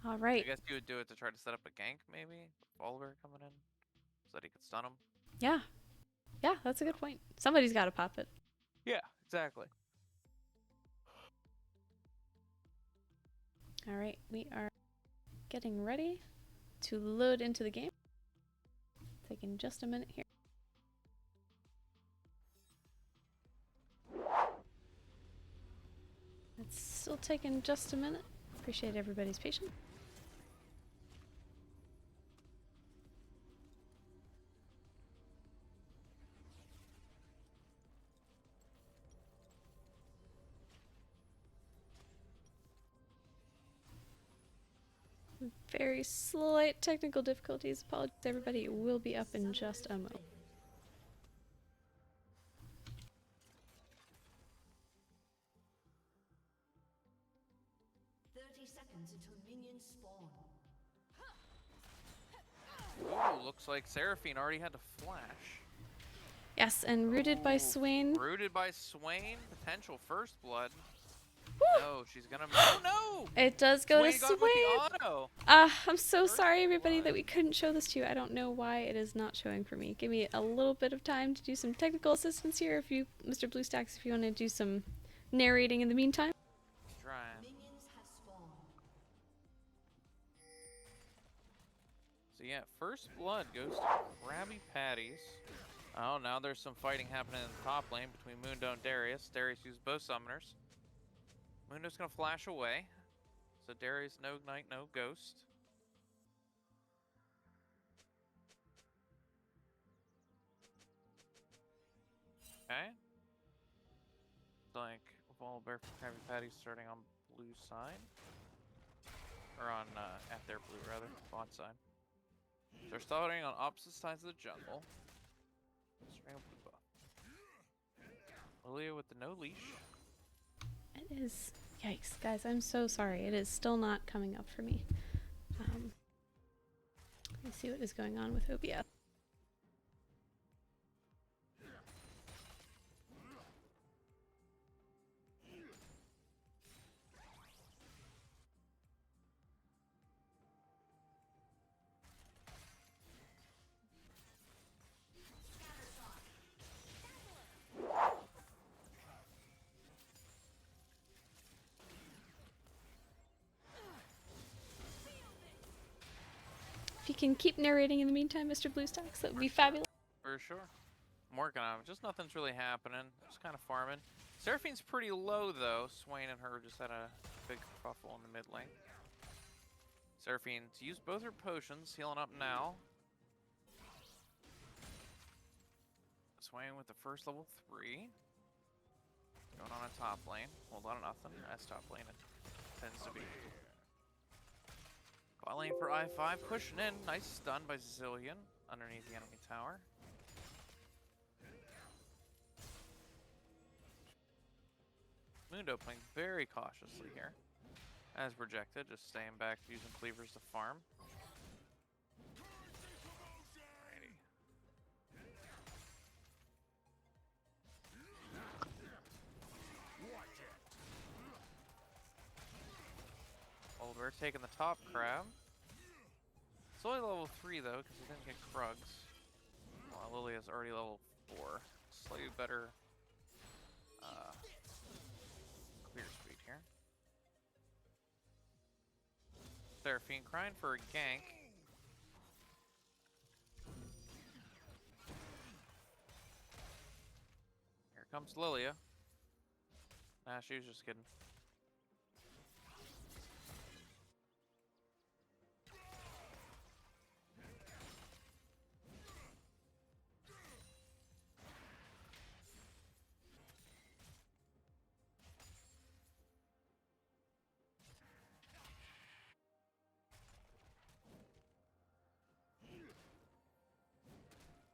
All right. I guess you would do it to try to set up a gank, maybe? Oliver coming in so that he could stun him. Yeah. Yeah, that's a good point. Somebody's got to pop it. Yeah, exactly. All right, we are getting ready to load into the game. Taking just a minute here. It's still taking just a minute. Appreciate everybody's patience. Very slight technical difficulties. Apologies, everybody. It will be up in just a moment. Ooh, looks like Seraphine already had to flash. Yes, and rooted by Swain. Rooted by Swain, potential first blood. Woo! No, she's gonna. Oh no! It does go Swain to got Swain. with the auto. I'm so First sorry, everybody, blood. that we couldn't show this to you. I don't know why it is not showing for me. Give me a little bit of time to do some technical assistance here. If you, Mr. BlueStacks, if you want to do some narrating in the meantime. Trying. So yeah, first blood goes to Krabby Patties. Oh, now there's some fighting happening in the top lane between Mundo and Darius. Darius uses both summoners. Mundo's gonna flash away. So Darius, no Ignite, no Ghost. Okay. like Wombo Bear for Krabby Patties starting on blue side. Or on, at their blue, rather. Bot side. So they're starting on opposite sides of the jungle. Starting with blue buff. Lilia with the no leash. It is. Yikes, guys, I'm so sorry. It is still not coming up for me. Let me see what is going on with OBS. If you can keep narrating in the meantime, Mr. Bluestocks, that would be fabulous. For sure. I'm working on it. Just nothing's really happening. Just kind of farming. Seraphine's pretty low, though. Swain and her just had a big kerfuffle in the mid lane. Seraphine's used both her potions, healing up now. Swain with the first level 3. Going on a top lane. Hold on to nothing. That's top lane. It tends to be. Bot lane for i5. Pushing in. Nice stun by Zillion underneath the enemy tower. Mundo playing very cautiously here. As projected, just staying back, using cleavers to farm. Alrighty. We're taking the top crab. It's only level 3 though, because he didn't get Krugs. Well, Lilia's already level 4. Slightly better clear speed here. Seraphine crying for a gank. Here comes Lilia. Nah, she was just kidding.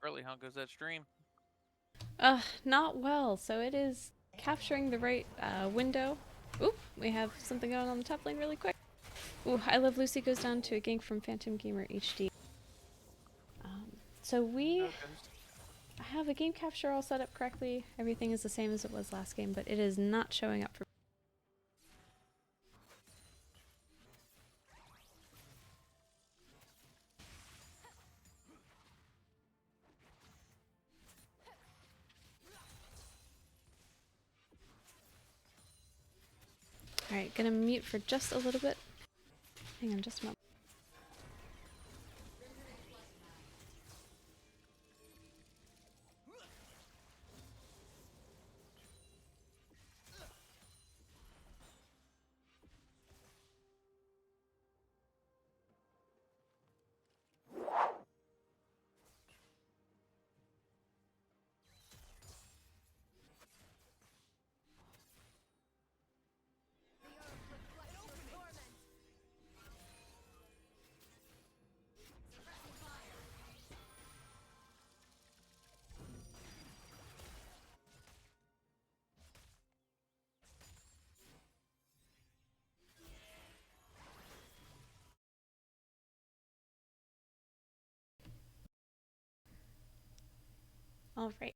Early hunt goes that stream. Not well. So it is capturing the right window. Oop, we have something going on the top lane really quick. Ooh, iloveluci goes down to a gank from PhantomGamerHD. So we have a game capture all set up correctly. Everything is the same as it was last game, but it is not showing up for. Alright, gonna mute for just a little bit. Hang on just a moment. Alright.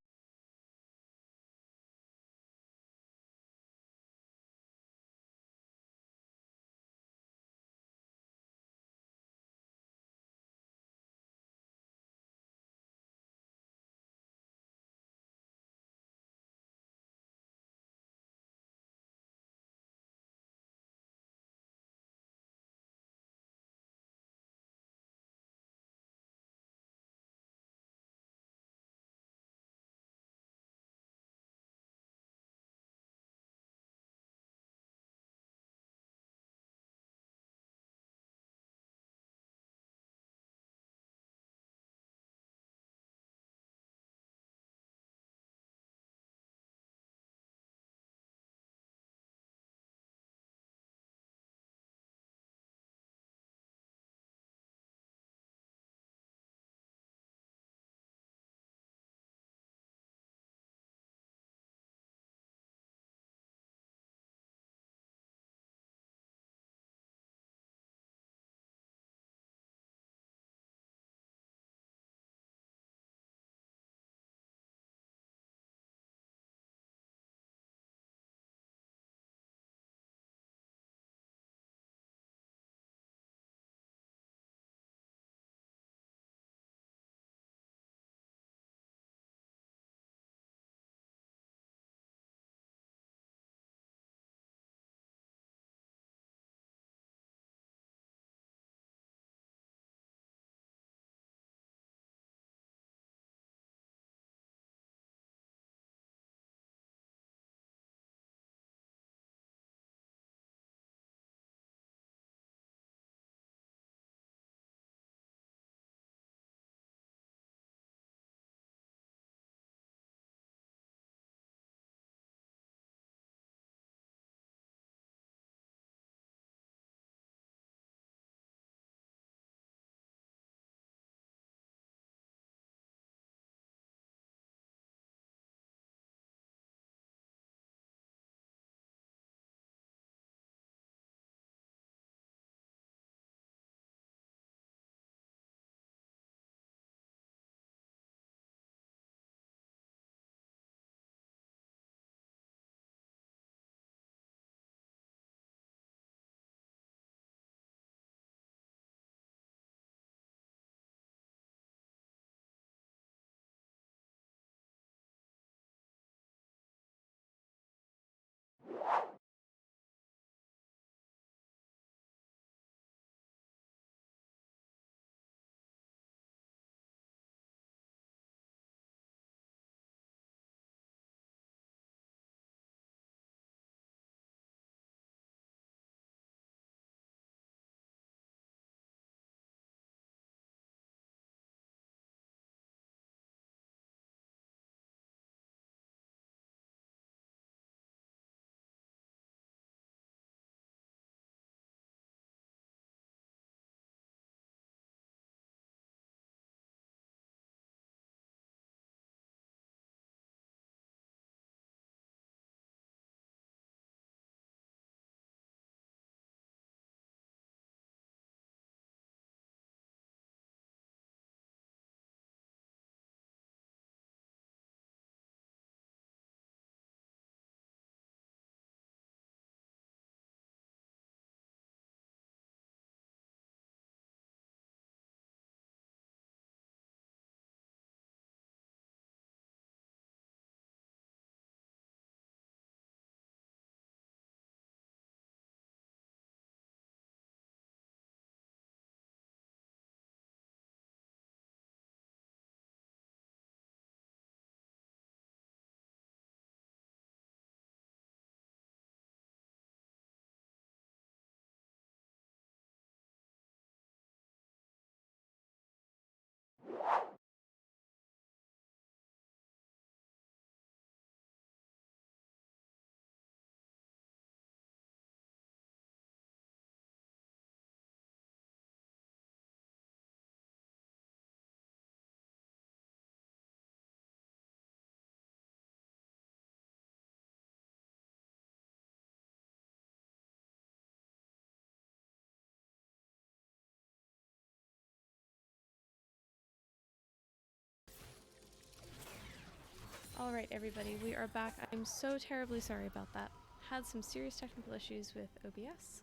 Alright everybody, we are back. I'm so terribly sorry about that. Had some serious technical issues with OBS.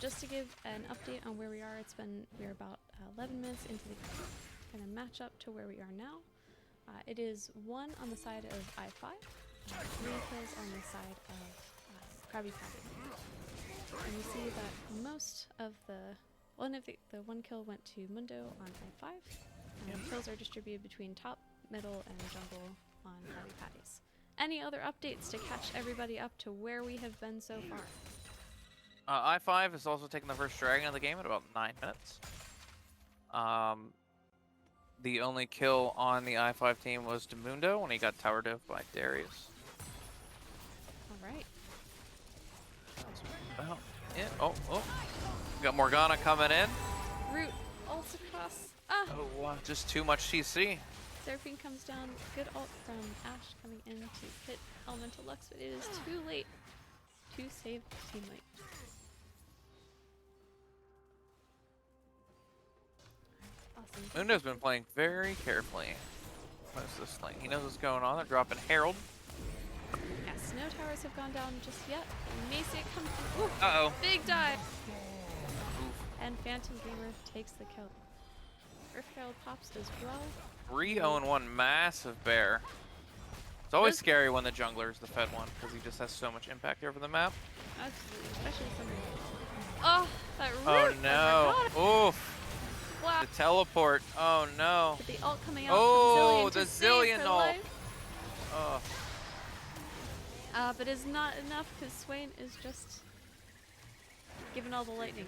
Just to give an update on where we are, we're about 11 minutes into the kind of match up to where we are now. It is 1 on the side of iiiii, 3 kills on the side of Krabby Patties. And you see that most of the one kill went to Mundo on iiiii. Kills are distributed between top, middle, and jungle on Krabby Patties. Any other updates to catch everybody up to where we have been so far? iiiii is also taking the first dragon of the game at about 9 minutes. The only kill on the iiiii team was to Mundo when he got tower dove by Darius. Alright. That's about it. Oh. We got Morgana coming in. Root, ult across. Ah! Oh, wow. Just too much CC. Seraphine comes down. Good ult from Ashe coming in to hit Elemental Lux, but it is too late to save the teammate. Awesome. Mundo's been playing very carefully most of this lane. He knows what's going on. They're dropping Herald. Yes, no towers have gone down just yet. We may see it come through. Ooh, Uh-oh. big dive! Oof. And PhantomGamer takes the kill. Earth Herald pops as well. 3-0-1 massive bear. It's always scary when the jungler is the fed one because he just has so much impact over the map. Absolutely, especially something. Oh, that root! Oh no! my God. Oof! Wow. The teleport. Oh no! With the ult coming out Oh, from the Zillion to save Zillion her ult. life. Oh. But it's not enough because Swain is just giving all the lightning.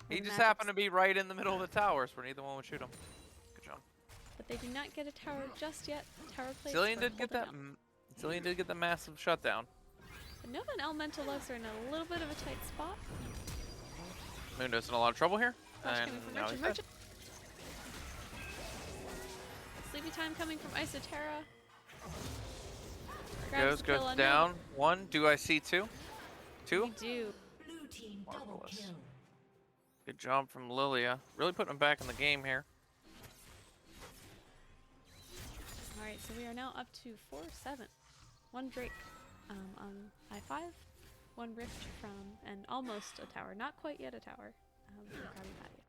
He just happened to be right in the middle of the towers where neither one would shoot him. Good job. But they do not get a tower just yet. Tower plates Zillion are did get that. holding up. Zillion did get the massive shutdown. But Nova and Elemental Lux are in a little bit of a tight spot. Mundo's in a lot of trouble here. Flash And coming from now he's dead. Merchant. Sleepy time coming from Isotera. Grabs the kill Goes on down. 1. Do I see 2? Nova. 2? We do. Blue team double Marvelous. kill. Good job from Lilia. Really putting him back in the game here. Alright, so we are now up to 4-7. 1 Drake on iiiii, 1 Rift from, and almost a tower. Not quite yet a tower. From Krabby Patty.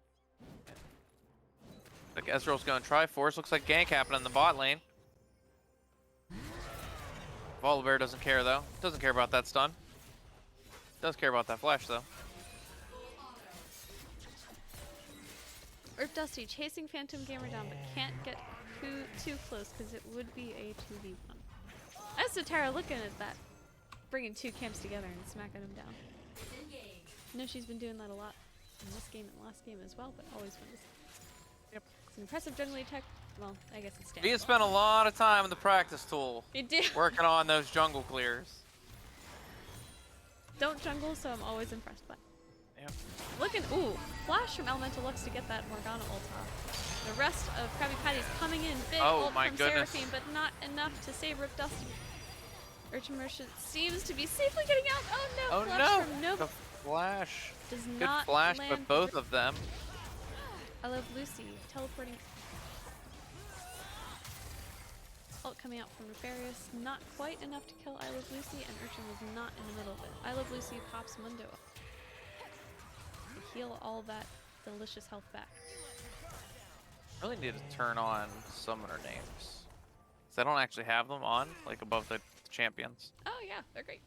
Like Ezreal's going to try. Force looks like gank happening in the bot lane. Volibear doesn't care though. Doesn't care about that stun. Does care about that flash though. RIPDusty chasing PhantomGamer down, but can't get too close because it would be a 2v1. Isotera looking at that, bringing 2 camps together and smacking them down. I know she's been doing that a lot in this game and last game as well, but always fun to see. Yep. It's an impressive jungly tech. Well, I guess it's He standard. has spent a lot of time in the practice tool You do. working on those jungle clears. Don't jungle, so I'm always impressed by. Yep. Looking, ooh, flash from Elemental Lux to get that Morgana ult off. The rest of Krabby Patties coming in, big Oh ult my from goodness. Seraphine, but not enough to save RIPDusty. Urchin Merchant seems to be safely getting out. Oh no, Oh flash no! from Nova The flash. does Good not flash, land. but both of them. iloveluci teleporting. Ult coming out from Nefairyous, not quite enough to kill iloveluci, and Urchin was not in the middle of it. iloveluci pops Mundo up to heal all that delicious health back. Really need to turn on summoner names. 'Cause I don't actually have them on, like above the champions. Oh yeah, they're great.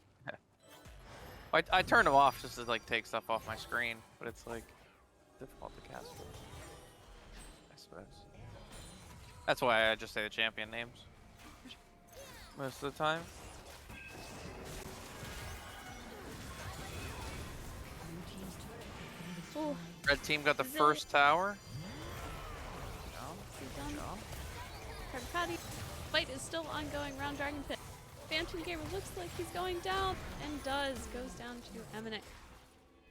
I turned them off just to like take stuff off my screen, but it's like difficult to cast with, I suppose. That's why I just say the champion names most of the time. Ooh, Red team got the Zillion. first tower. he's done. Krabby Patty. Fight is still ongoing round Dragon Pit. PhantomGamer looks like he's going down, and goes down to emminik.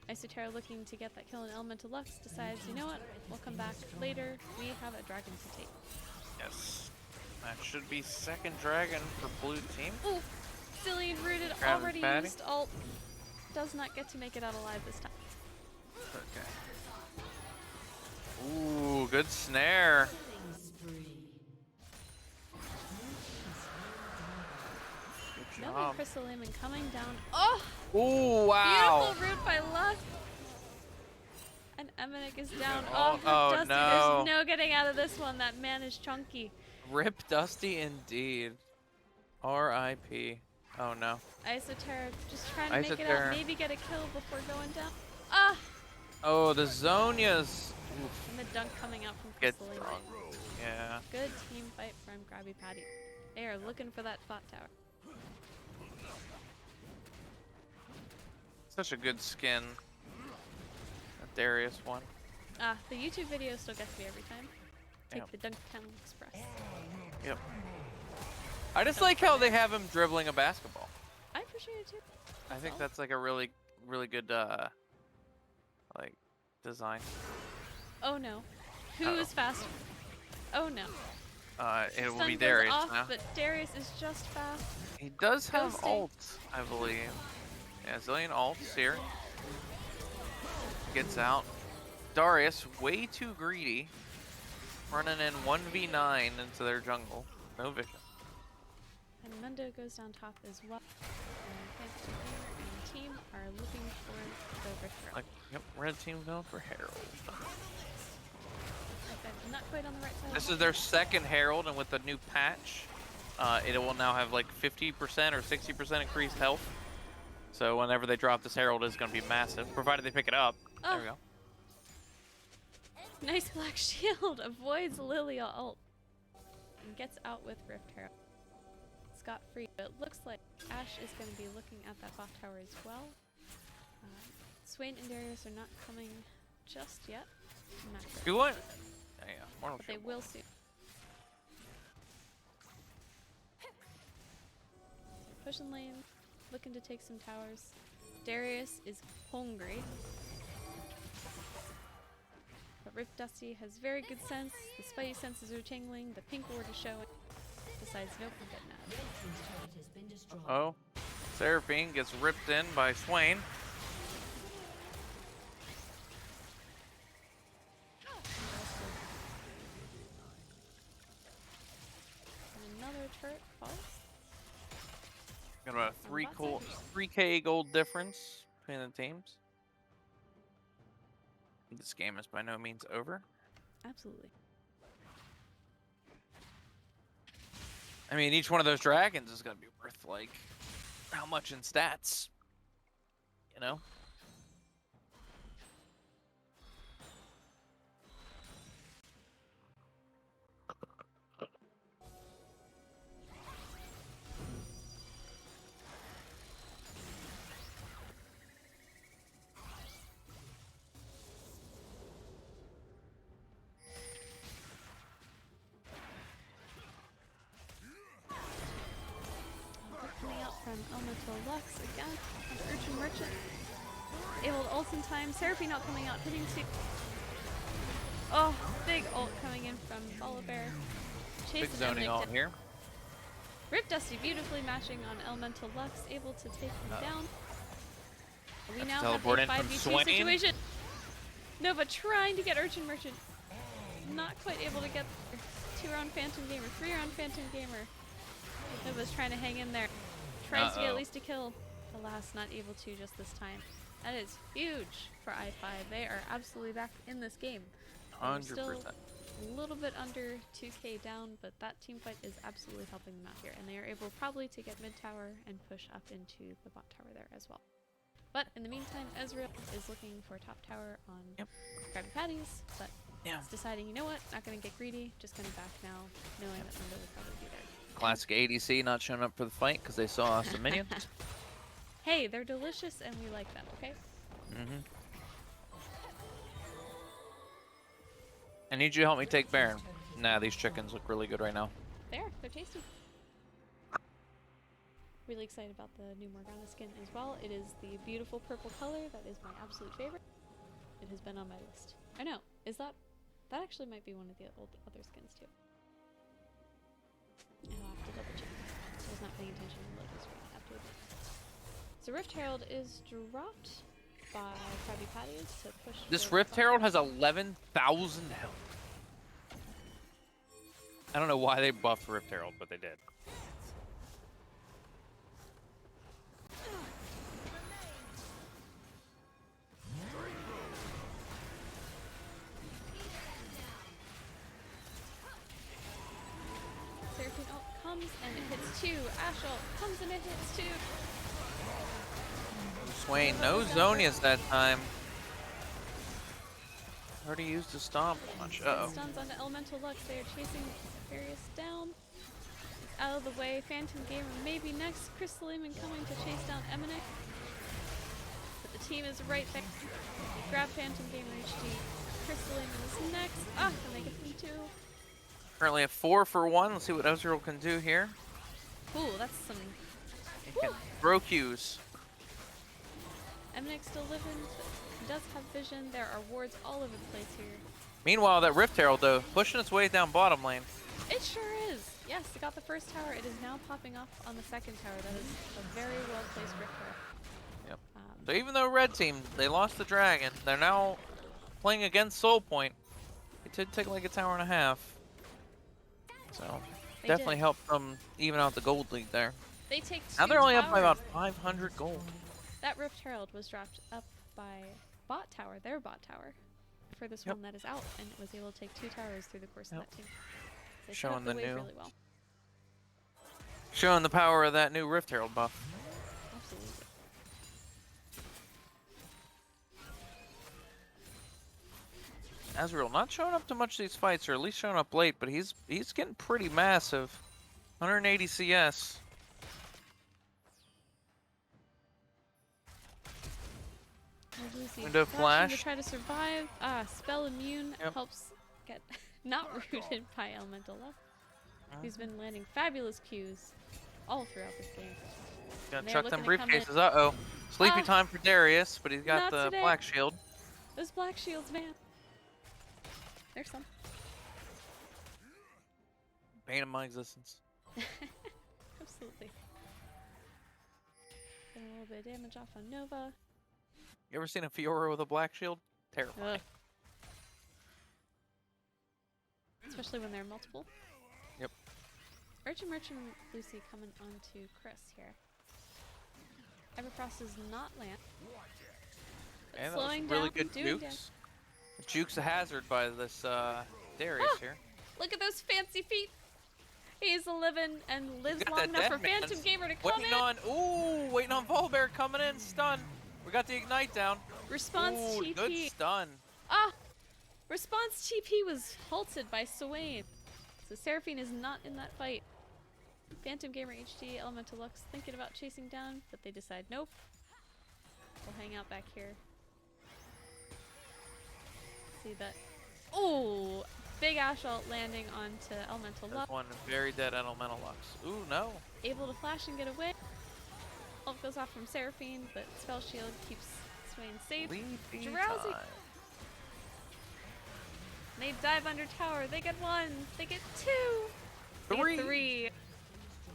Isotera looking to get that kill in Elemental Lux decides, you know what, we'll come back later. We have a dragon to take. Yes. That should be second dragon for blue team. Ooh, Zillion rooted, Krabby already Patty. used ult. Does not get to make it out alive this time. Okay. Ooh, good snare. job. SALAMON coming down. Oh! Oh, wow. Beautiful root by Luck. And emminik is down. Oh, Oh, oh, Dusty, no. there's no getting out of this one. That man is chunky. RIPDusty indeed. R.I.P. Oh, no. Isotera just trying to make it out. Maybe get a kill before going down. Ah! Oh, the Zonias. And the dunk coming out from Get SALAMON. drunk. Yeah. Good team fight from Krabby Patties. They are looking for that bot tower. Such a good skin. That Darius one. The YouTube video still gets me every time. Take the Dunk Town Express. Yep. I just like how they have him dribbling a basketball. I appreciate it too. I think that's like a really good like design. Oh no. Who is faster? Oh no. It will Stun be goes Darius off, now. but Darius is just fast. He does have Ghosting. ult, I believe. Yeah, zillion ults here. Gets out. Darius, way too greedy. Running in 1v9 into their jungle. No vision. And Mundo goes down top as well. And PhantomGamer and team are looking for the Rift. Like, yep, red team's going for Herald. Not quite on the right side. This is their second Herald, and with the new patch, it will now have like 50% or 60% increased health. So whenever they drop this Herald, it's going to be massive, provided they pick it up. Oh. There we go. Nice black shield. Avoids Lilia ult. And gets out with Rift Herald. Scot free. But it looks like Ashe is going to be looking at that bot tower as well. Swain and Darius are not coming just yet. I'm not sure. You want? Yeah, But they will soon. Pushing lane, looking to take some towers. Darius is hungry. But RIPDusty has very good sense. The spidey senses are tingling. The pink ward is showing. Decides, nope, I'm getting out. Oh, Seraphine gets ripped in by Swain. Another turret falls. Got about a 3K gold difference between the teams. This game is by no means over. Absolutely. I mean, each one of those dragons is going to be worth, like, how much in stats? You know? From Elemental Lux again. Urchin Merchant. Able to ult in time. Seraphine not coming out, hitting two. Oh, big ult coming in from Volibear. Big zoning ult here. RIPDusty beautifully matching on Elemental Lux, able to take him down. We now have a teleport in from 5v2 Swain. situation. No, but trying to get Urchin Merchant. Not quite able to get there. 2 round PhantomGamer, 3 round PhantomGamer. Nova's trying to hang in there. Tries to get at least a kill. Alas, not able to just this time. That is huge for iiiii. They are absolutely back in this game. 100%. Still a little bit under 2k down, but that team fight is absolutely helping them out here. And they are able probably to get mid tower and push up into the bot tower there as well. But in the meantime, Ezreal is looking for top tower on Krabby Patties, but it's deciding, you know what, not going to get greedy, just going to back now, knowing that Wombo will probably be there. Classic ADC not showing up for the fight because they saw some minions. Hey, they're delicious and we like them, okay? I need you to help me take Baron. Nah, these chickens look really good right now. They're tasty. Really excited about the new Morgana skin as well. It is the beautiful purple color that is my absolute favorite. It has been on my list. I know, is that actually might be one of the other skins too. I'll have to double check. I was not paying attention to the logo screen, I have to admit. So Rift Herald is dropped by Krabby Patties to push. This Rift Herald has 11,000 health. I don't know why they buffed Rift Herald, but they did. and it hits 2. Ashel comes and it hits 2. Swain, no Zonias that time. Already used the stomp launch. Uh-oh. Stuns onto Elemental Lux. They are chasing Nefairyous down. It's out of the way. Phantom Gamer maybe next. Crystalline coming to chase down emminik. But the team is right there. Grab PhantomGamerHD. Crystalline is next. Ah, and they get them too. Currently a 4 for 1. Let's see what Ezreal can do here. Ooh, that's some. He can throw Qs. emminik still living. He does have vision. There are wards all over the place here. Meanwhile, that Rift Herald, though, pushing its way down bottom lane. It sure is. Yes, it got the first tower. It is now popping off on the second tower. That is a very well placed Rift Herald. Yep. So even though Red Team, they lost the Dragon, they're now playing against Soul Point. It did take like a tower and a half. So They definitely did. helped them even out the gold lead there. They take 2 Now they're only up by towers. about 500 gold. That Rift Herald was dropped up by bot tower, their bot tower, for this Yep. one that is out, and it was able to take 2 towers through the course of Yep. that team. They set Showing up the the wave new- really well. Showing the power of that new Rift Herald buff. Absolutely. Ezreal not showing up to much of these fights, or at least showing up late, but he's getting pretty massive. 180 CS. Lucy Window flashing flash. to try to survive. Spell immune Yep. helps get not rooted by Elemental Love, who's been landing fabulous Qs all throughout this game. Gonna They're chuck them looking to come in. briefcases. Uh-oh. Sleepy Ah. time for Darius, but he's got Not the today. black shield. Those black shields, man. There's some. Bane of my existence. Absolutely. Getting a little bit of damage off on Nova. You ever seen a Fiora with a black shield? Terrifying. Ugh. Especially when they're multiple. Yep. Urchin Merchant Lucy coming onto Chris here. Everfrost does not land. But And that slowing was really down, good doing jukes. Juke's a hazard by this Darius Ah! here. Look at those fancy feet. He's living and lives got long that enough for dead man. Phantom Gamer to come Waiting in. on, waiting on Volbear coming in, stun. We got the ignite down. Response Ooh, TP. good stun. Ah! Response TP was halted by Swain. So Seraphine is not in that fight. PhantomGamerHD, Elemental Lux thinking about chasing down, but they decide nope. We'll hang out back here. See that? Oh! Big Assault landing onto Elemental There's Lux. one very dead Elemental Lux. Ooh, no. Able to flash and get away. Ult goes off from Seraphine, but Spell Shield keeps Swain safe. Sleepy Drowsy. time. They dive under tower. They get 1. They get 2. They Three. get 3.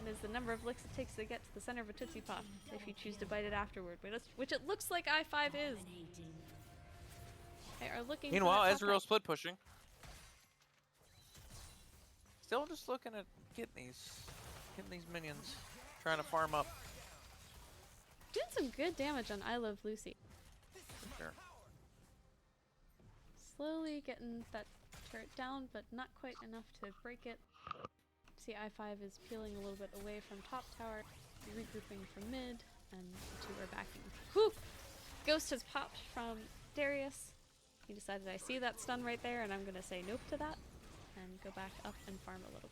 And is the number of licks it takes to get to the center of a Tootsie Pop if you choose to bite it afterward, which it looks like iiiii is. They are looking. Meanwhile, for that top Ezreal lane. split pushing. Still just looking at getting these minions, trying to farm up. Doing some good damage on iloveluci. For sure. Slowly getting that turret down, but not quite enough to break it. See, iiiii is peeling a little bit away from top tower, regrouping from mid, and the two are backing. Whew! Ghost has popped from Darius. He decided, I see that stun right there, and I'm gonna say nope to that, and go back up and farm a little.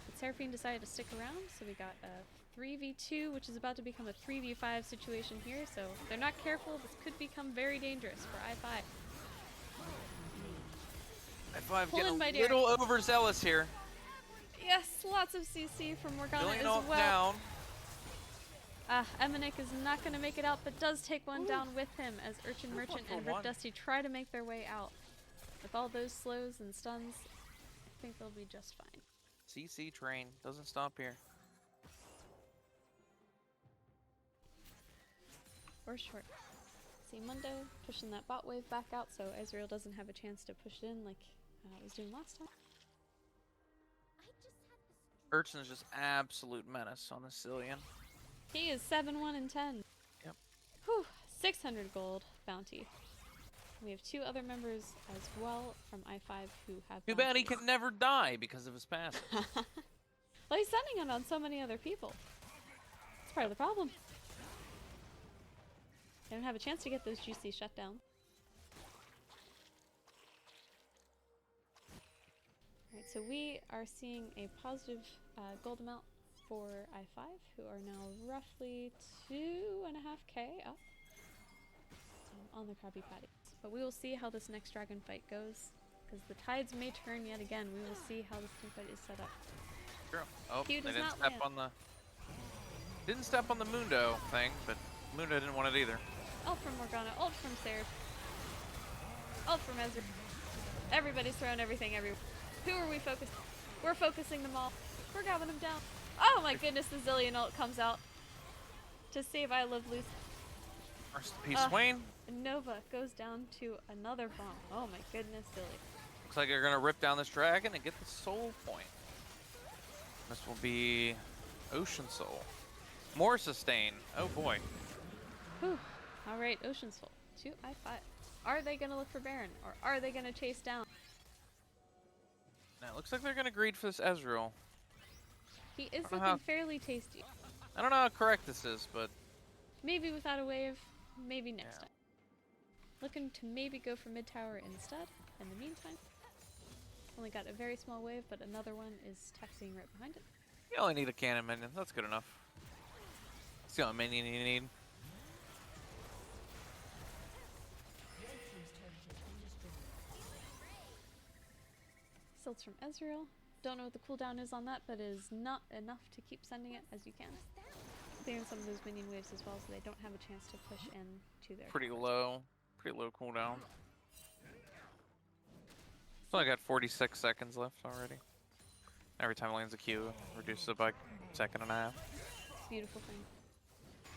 But Seraphine decided to stick around, so we got a 3v2, which is about to become a 3v5 situation here, so if they're not careful, this could become very dangerous for iiiii. iiiii Pull in getting by a Darius. little overzealous here. Yes, lots of CC from Morgana Billion as ult well. down. emminik is not going to make it out, but does take one down with him as Urchin Merchant and for one. RIPDusty try to make their way out. With all those slows and stuns, I think they'll be just fine. CC train doesn't stop here. Or short. See Mundo pushing that bot wave back out so Ezreal doesn't have a chance to push it in like I was doing last time. Urchin's just absolute menace on the Cillian. He is 7-1 and 10. Yep. Whew, 600 gold bounty. We have 2 other members as well from iiiii who have Too bad he bounties. can never die because of his passive. Well, he's sending it on so many other people. It's part of the problem. They don't have a chance to get those juicy shutdowns. Alright, so we are seeing a positive gold amount for iiiii, who are now roughly 2.5k up on the Krabby Patties. But we will see how this next dragon fight goes, because the tides may turn yet again. We will see how this team fight is set up. True. Oh, Q they does didn't not step land. on the... Didn't step on the Mundo thing, but Mundo didn't want it either. Ult from Morgana, ult from Seraph, ult from Ezra. Everybody's throwing everything everywhere. Who are we focusing? We're focusing them all. We're grabbing them down. Oh my goodness, the Zillion ult comes out to save iloveluci. Rest in peace, Swain. Nova goes down to another bomb. Oh my goodness, Zillion. Looks like they're gonna rip down this dragon and get the soul point. This will be Ocean Soul. More sustain. Oh boy. Whew. Alright, Ocean's Full. 2 iiiii. Are they gonna look for Baron, or are they gonna chase down? Now it looks like they're gonna greed for this Ezreal. He is know looking how- fairly tasty. I don't know how correct this is, but Maybe without a wave, maybe next Yeah. time. Looking to maybe go for mid tower instead. In the meantime, only got a very small wave, but another one is taxiing right behind it. you only need a cannon minion. That's good enough. That's the only minion you need. Silts from Ezreal. Don't know what the cooldown is on that, but it is not enough to keep sending it as you can. Clearing some of those minion waves as well, so they don't have a chance to push in to their Pretty towers. low cooldown. So I got 46 seconds left already. Every time it lands a Q, reduces it by a second and a half. Beautiful thing.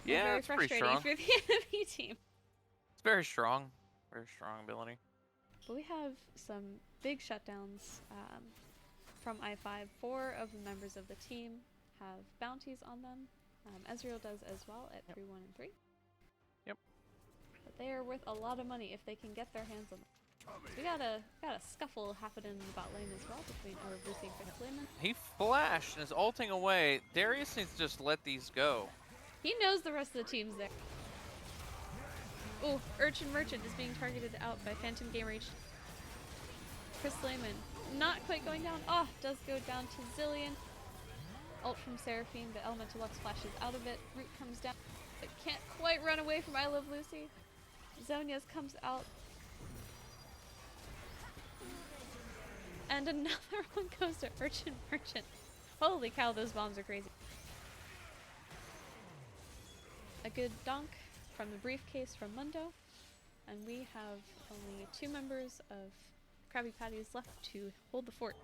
Yeah, Very it's pretty frustrating strong. for the enemy team. It's very strong. Very strong ability. But we have some big shutdowns from iiiii. 4 of the members of the team have bounties on them. Ezreal does as well at 3, 1, and 3. Yep. But they are worth a lot of money if they can get their hands on them. We got a scuffle happening in the bot lane as well between iloveluci and Flamin. He flashed and is ulting away. Darius needs to just let these go. He knows the rest of the team's there. Ooh, Urchin Merchant is being targeted out by PhantomGamerHD. Flamin not quite going down. Oh, does go down to Zillion. Ult from Seraphine, but Elemental Lux flashes out of it. Root comes down, but can't quite run away from iloveluci. Zhonya's comes out. And another one goes to Urchin Merchant. Holy cow, those bombs are crazy. A good donk from the briefcase from Mundo. And we have only 2 members of Krabby Patties left to hold the fort.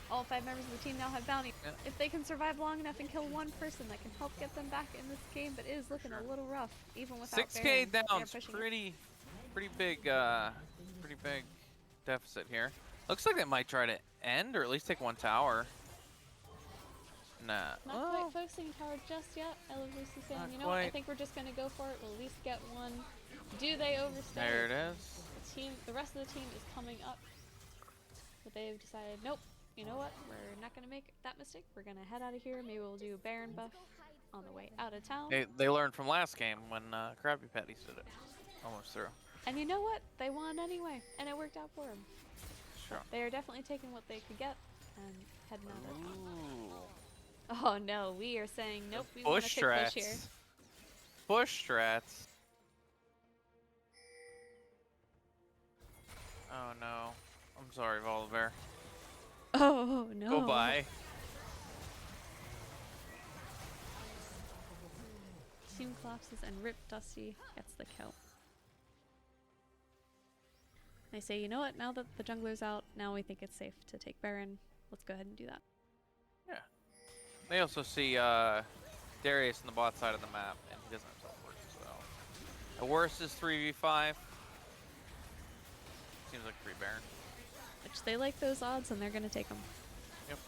All 5 members of the team now have bounty. Yeah. If they can survive long enough and kill one person, that can help get them back in this game, but it is looking a little rough, even without 6k Baron. They are down. pushing it. Pretty big deficit here. Looks like they might try to end or at least take one tower. Nah. Not quite focusing tower just yet. iloveluci saying, Not you know what, I quite. think we're just going to go for it. We'll at least get one. Do they overstay? There it is. The rest of the team is coming up. But they've decided, nope, you know what, we're not going to make that mistake. We're going to head out of here. Maybe we'll do Baron buff on the way out of town. They learned from last game when Krabby Patties did it. Almost through. And you know what? They won anyway, and it worked out for them. Sure. They are definitely taking what they could get and heading out of town. Ooh. Oh no, we are saying, nope, we want to Bush pick Bush here. strats. Bush strats. Oh no. I'm sorry, Volibear. Oh no. Goodbye. Team collapses and RIPDusty gets the kill. They say, you know what, now that the jungler's out, now we think it's safe to take Baron. Let's go ahead and do that. Yeah. They also see Darius on the bot side of the map, and he doesn't have teleport, so. The worst is 3v5. Seems like free Baron. Which they like those odds and they're going to take them. Yep.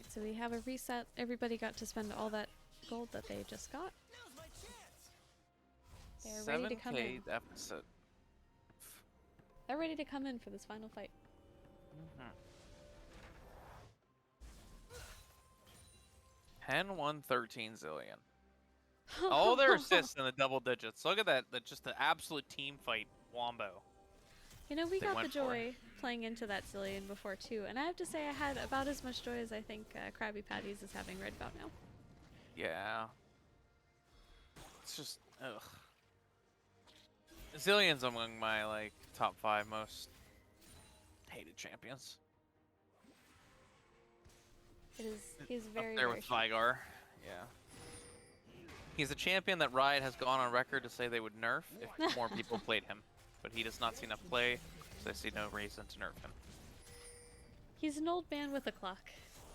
so we have a reset. Everybody got to spend all that gold that they just got. Now's my chance. They're ready to come 7K in. deficit. They're ready to come in for this final fight. Mm-hmm. 10, 1, 13 zillion. All their assists in the double digits. Look at that. Just the absolute team fight, Wombo. You know, we They got the went for joy playing into that zillion before too, and I have to say I had about as much joy as I think Krabby Patties is having right about now. Yeah. It's just, ugh. Zillion's among my, like, top 5 most hated champions. He's very, Up there very with strong. Vigar. Yeah. He's a champion that Riot has gone on record to say they would nerf if more people played him. But he does not see enough play, so I see no reason to nerf him. He's an old man with a clock.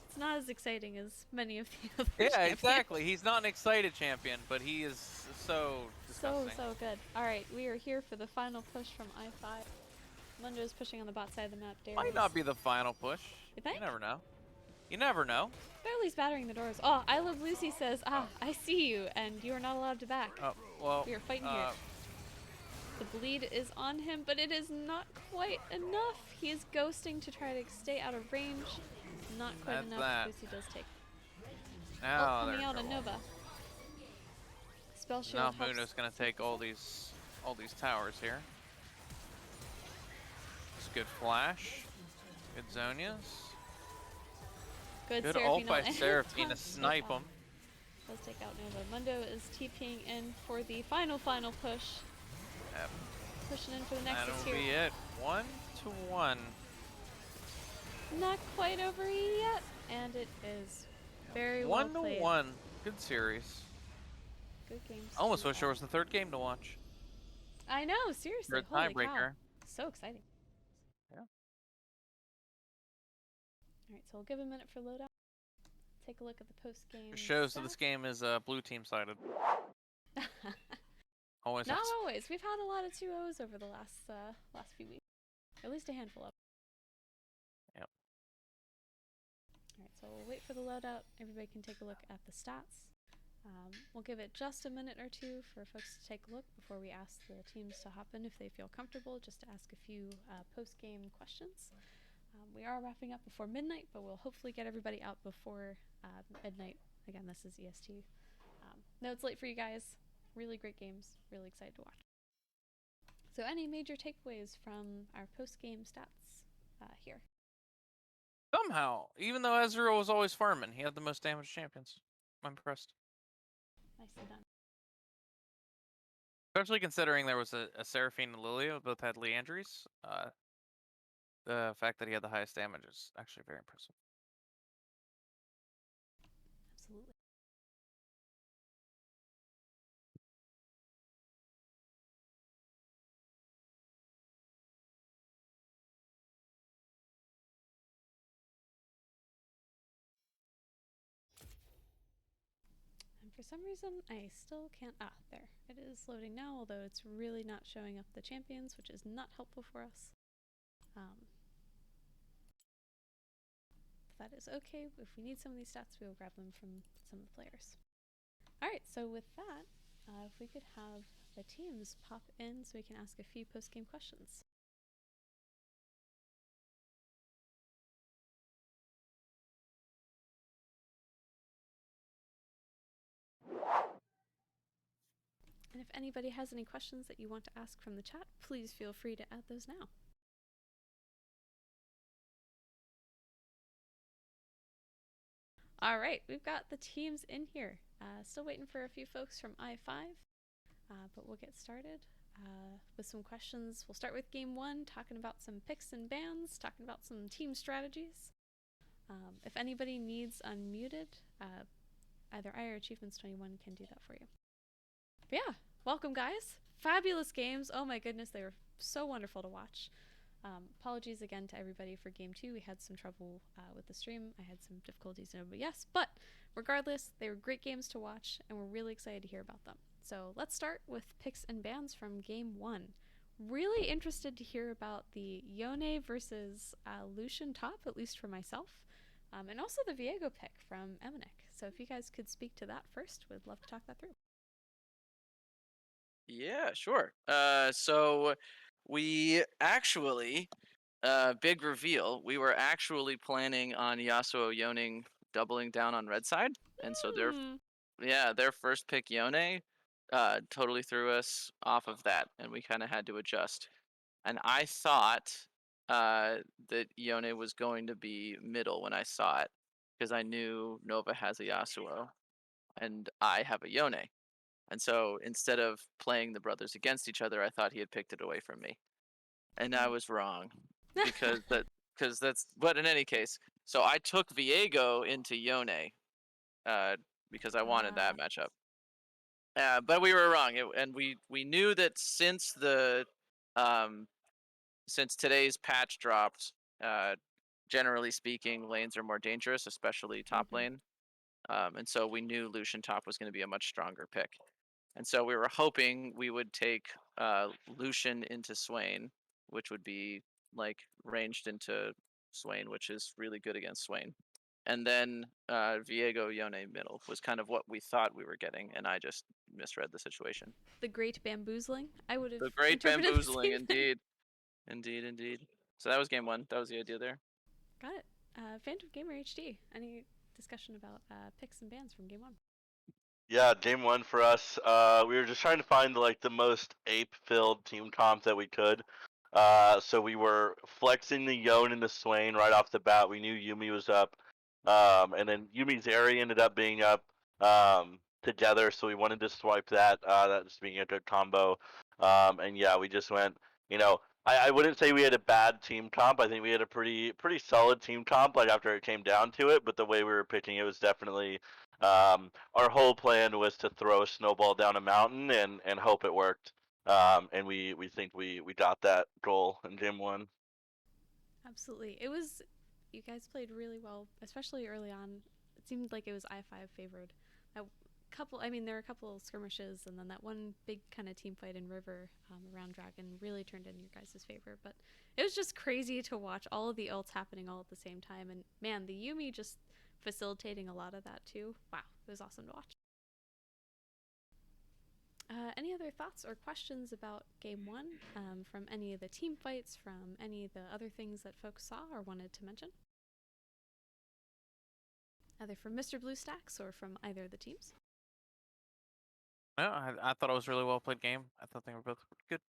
It's not as exciting as many of the other Yeah, champions. exactly. He's not an excited champion, but he is so disgusting. So good. Alright, we are here for the final push from iiiii. Mundo's pushing on the bot side of the map. Might not be the final push. You think? You never know. You never know. Barely's battering the doors. Oh, iloveluci says, I see you, and you are not allowed to back. Oh, well. We are fighting here. The bleed is on him, but it is not quite enough. He is ghosting to try to stay out of range. Not quite That's enough. that. Lucy does take. Now coming they're out on trouble. Nova. Spell shield Now helps. Muno's gonna take all these towers here. It's good flash. Good Zonias. Good Good Seraphine ult by ult. Seraphine to Does snipe him. Does take out Nova. Mundo is TPing in for the final push. Yep. Pushing in for the That'll Nexus be here. it. 1-1. Not quite over yet, and it is very well played. 1-1. Good series. Good games. I almost wish there was the third game to watch. I know, seriously. For a Holy cow. tiebreaker. So exciting. Yeah. Alright, so we'll give a minute for loadout. Take a look at the post-game. It shows that stats. this game is blue team sided. Always Not has. always. We've had a lot of 2-0s over the last few weeks. At least a handful of. Yep. Alright, so we'll wait for the loadout. Everybody can take a look at the stats. We'll give it just a minute or two for folks to take a look before we ask the teams to hop in if they feel comfortable, just to ask a few post-game questions. We are wrapping up before midnight, but we'll hopefully get everybody out before midnight. Again, this is EST. No, it's late for you guys. Really great games. Really excited to watch. So any major takeaways from our post-game stats here? Somehow, even though Ezreal was always farming, he had the most damaged champions. I'm impressed. Nicely done. Especially considering there was a Seraphine and Lilia, both had Leandries. The fact that he had the highest damage is actually very impressive. Absolutely. And for some reason, I still can't. There. It is loading now, although it's really not showing up the champions, which is not helpful for us. That is okay. If we need some of these stats, we will grab them from some of the players. Alright, so with that, if we could have the teams pop in so we can ask a few post-game questions. And if anybody has any questions that you want to ask from the chat, please feel free to add those now. All right, we've got the teams in here. Still waiting for a few folks from iiiii, but we'll get started with some questions. We'll start with game one, talking about some picks and bans, talking about some team strategies. If anybody needs unmuted, either I or Achievements21 can do that for you. But yeah, welcome guys. Fabulous games. Oh my goodness, they were so wonderful to watch. Apologies again to everybody for game two. We had some trouble with the stream. I had some difficulties in OBS, but regardless, they were great games to watch, and we're really excited to hear about them. So let's start with picks and bans from game one. Really interested to hear about the Yone versus Lucian top, at least for myself. and also the Viego pick from emminik. So if you guys could speak to that first, we'd love to talk that through. Yeah, sure. So we actually, big reveal, we were actually planning on Yasuo Yoning doubling down on red side, and so their first pick Yone totally threw us off of that, and we kind of had to adjust. And I thought that Yone was going to be middle when I saw it, because I knew Nova has a Yasuo, and I have a Yone. And so instead of playing the brothers against each other, I thought he had picked it away from me, and I was wrong, because that's. But in any case, so I took Viego into Yone, because I wanted that matchup. But we were wrong, and we knew that since today's patch dropped, generally speaking, lanes are more dangerous, especially top lane. And so we knew Lucian top was going to be a much stronger pick. And so we were hoping we would take Lucian into Swain, which would be like ranged into Swain, which is really good against Swain. And then Viego Yone middle was kind of what we thought we were getting, and I just misread the situation. The great bamboozling. I would have. The great bamboozling, the indeed. Indeed. So that was game one. That was the idea there. Got it. PhantomGamerHD. Any discussion about picks and bans from game one? Yeah, game one for us. We were just trying to find like the most ape-filled team comp that we could. So we were flexing the Yone and the Swain right off the bat. We knew Yuumi was up, and then Yuumi's Airy ended up being up together. So we wanted to swipe that. That just being a good combo. And yeah, we just went. I wouldn't say we had a bad team comp. I think we had a pretty solid team comp. Like after it came down to it, but the way we were picking it was definitely. Our whole plan was to throw a snowball down a mountain and hope it worked. And we think we got that goal in game one. Absolutely. You guys played really well, especially early on. It seemed like it was i5 favored. There were a couple skirmishes, and then that one big kind of team fight in River around Dragon really turned in your guys' favor. But it was just crazy to watch all of the ults happening all at the same time. And man, the Yuumi just facilitating a lot of that too. Wow, it was awesome to watch. Any other thoughts or questions about game one from any of the team fights, from any of the other things that folks saw or wanted to mention? Either from Mr. BlueStacks or from either of the teams? No, I thought it was a really well played game. I thought they were both good,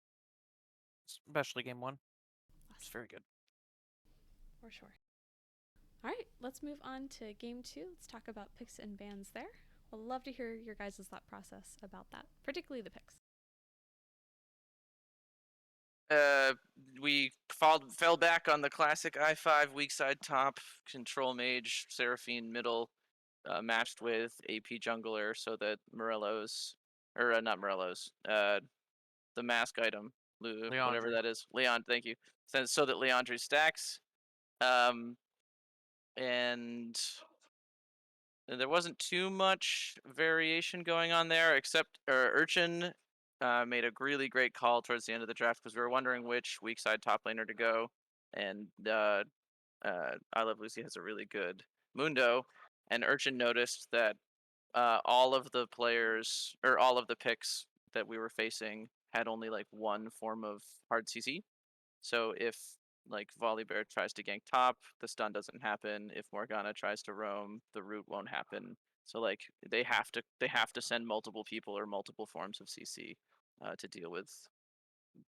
especially game one. It's very good. For sure. All right, let's move on to game two. Let's talk about picks and bans there. I'd love to hear your guys' thought process about that, particularly the picks. We fell back on the classic i5 weak side top, control mage, Seraphine middle, matched with AP jungler, so that not Morello's, the mask item, whatever that is, Leon, thank you, so that Leandre stacks, and there wasn't too much variation going on there, except Urchin made a really great call towards the end of the draft, because we were wondering which weak side top laner to go, and iloveluci has a really good Mundo, and Urchin noticed that all of the players, or all of the picks that we were facing, had only like one form of hard CC. So if like Volibear tries to gank top, the stun doesn't happen. If Morgana tries to roam, the root won't happen. So like they have to send multiple people or multiple forms of CC to deal with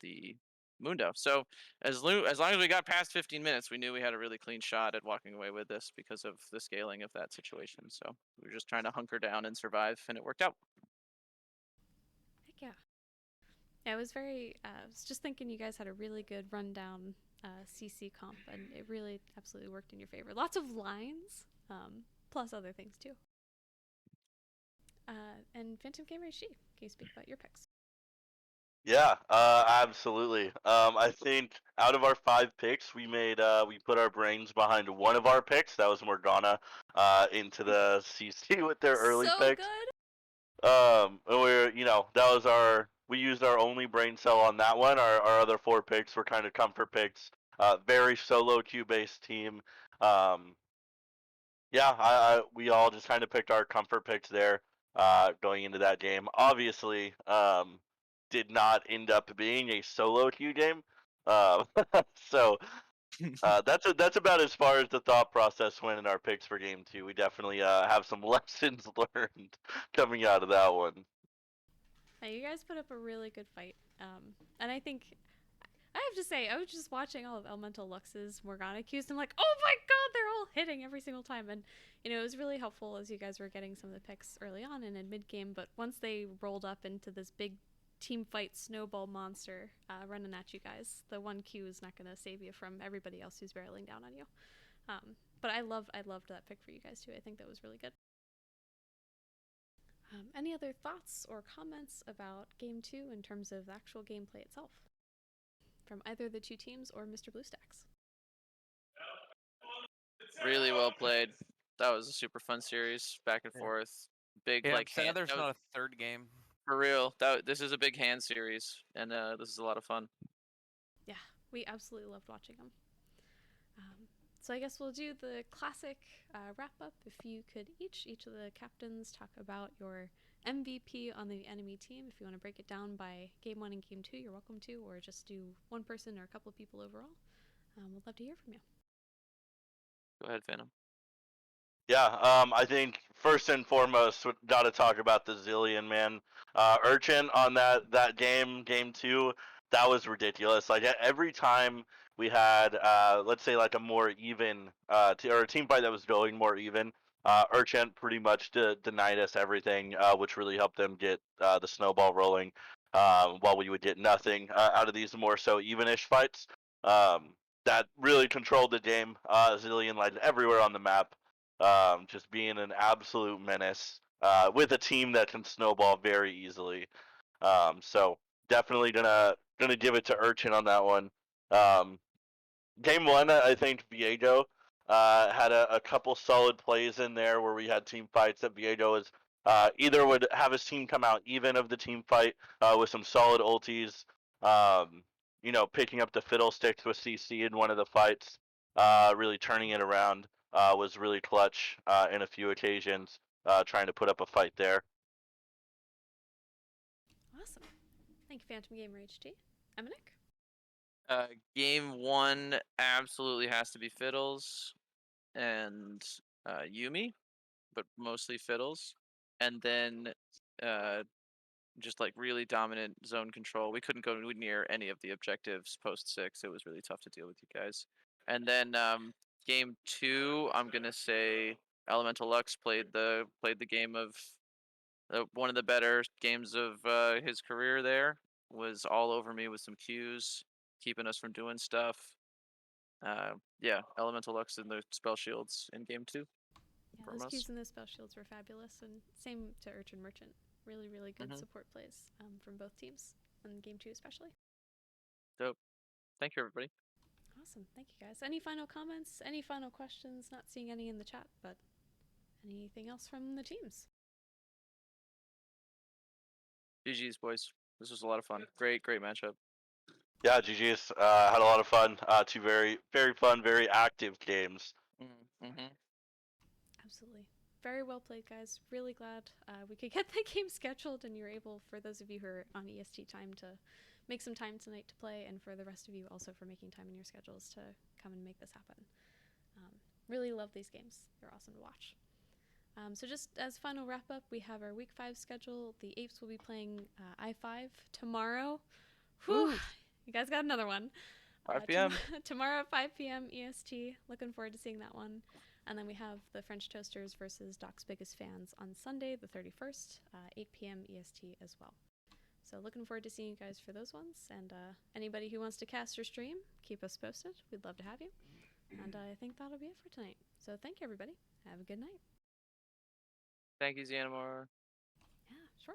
the Mundo. So as long as we got past 15 minutes, we knew we had a really clean shot at walking away with this because of the scaling of that situation. So we were just trying to hunker down and survive, and it worked out. Heck yeah. Yeah, I was just thinking you guys had a really good rundown CC comp, and it really absolutely worked in your favor. Lots of lines, plus other things too. And PhantomGamerHD, can you speak about your picks? Yeah, absolutely. I think out of our 5 picks, we put our brains behind one of our picks. That was Morgana into the CC with their early picks. So good. We used our only brain cell on that one. Our other 4 picks were kind of comfort picks. Very solo queue based team. yeah, we all just kind of picked our comfort picks there, going into that game. Obviously, did not end up being a solo queue game. Um, so that's about as far as the thought process went in our picks for game 2. We definitely have some lessons learned coming out of that one. Now, you guys put up a really good fight, and I think I have to say I was just watching all of Elemental Lux's Morgana queues, and I'm like, oh my god, they're all hitting every single time, and it was really helpful as you guys were getting some of the picks early on and in mid game, but once they rolled up into this big team fight snowball monster running at you guys, the one Q is not going to save you from everybody else who's barreling down on you. But I loved that pick for you guys too. I think that was really good. Any other thoughts or comments about Game 2 in terms of the actual gameplay itself? From either the two teams or Mr. BlueStacks? Really well played. That was a super fun series, back and forth. Big Yeah, like I'm sad hand. there's not a third game. For real, this is a big hand series, and this is a lot of fun. Yeah, we absolutely loved watching them. So I guess we'll do the classic wrap up. If you could each of the captains talk about your MVP on the enemy team. If you want to break it down by game 1 and game 2, you're welcome to, or just do one person or a couple of people overall. We'd love to hear from you. Go ahead, Phantom. Yeah, I think first and foremost, we got to talk about the Zillion, man. Urchin on that game 2, that was ridiculous. Like every time we had, let's say like a more even, or a team fight that was going more even, Urchin pretty much denied us everything, which really helped them get the snowball rolling, while we would get nothing out of these more so evenish fights. That really controlled the game. Zillion lighted everywhere on the map. Just being an absolute menace with a team that can snowball very easily. So definitely gonna give it to Urchin on that one. Game 1, I think Viego had a couple solid plays in there where we had team fights that Viego was either would have his team come out even of the team fight with some solid ultis. Picking up the fiddlesticks with CC in one of the fights, really turning it around. Was really clutch in a few occasions, trying to put up a fight there. Awesome. Thank you, PhantomGamerHD. Emminik? Game 1 absolutely has to be Fiddles and Yuumi, but mostly Fiddles. And then just like really dominant zone control. We couldn't go near any of the objectives post 6. It was really tough to deal with you guys. And then game 2, I'm gonna say Elemental Lux played the game of one of the better games of his career. There was all over me with some Qs, keeping us from doing stuff. Yeah, Elemental Lux and the spell shields in game 2. Yeah, those Qs and those spell shields were fabulous, and same to Urchin Merchant. Really, really good support plays from both teams, in game 2 especially. Dope. Thank you, everybody. Awesome. Thank you, guys. Any final comments? Any final questions? Not seeing any in the chat, but anything else from the teams? GG's, boys. This was a lot of fun. Great matchup. Yeah, GG's. Had a lot of fun. 2 very, very fun, very active games. Absolutely. Very well played, guys. Really glad we could get the game scheduled, and you're able, for those of you who are on EST time, to make some time tonight to play, and for the rest of you also for making time in your schedules to come and make this happen. Really love these games. They're awesome to watch. So just as final wrap up, we have our week 5 schedule. The Apes will be playing iiiii tomorrow. Whew! You guys got another one. 5 p.m. Tomorrow at 5 p.m. EST. Looking forward to seeing that one. And then we have the French Toasters versus Doc's Biggest Fans on Sunday, the 31st, 8 p.m. EST as well. So looking forward to seeing you guys for those ones. And anybody who wants to cast or stream, keep us posted. We'd love to have you. And I think that'll be it for tonight. So thank you, everybody. Have a good night. Thank you, Xanamore. Yeah, sure.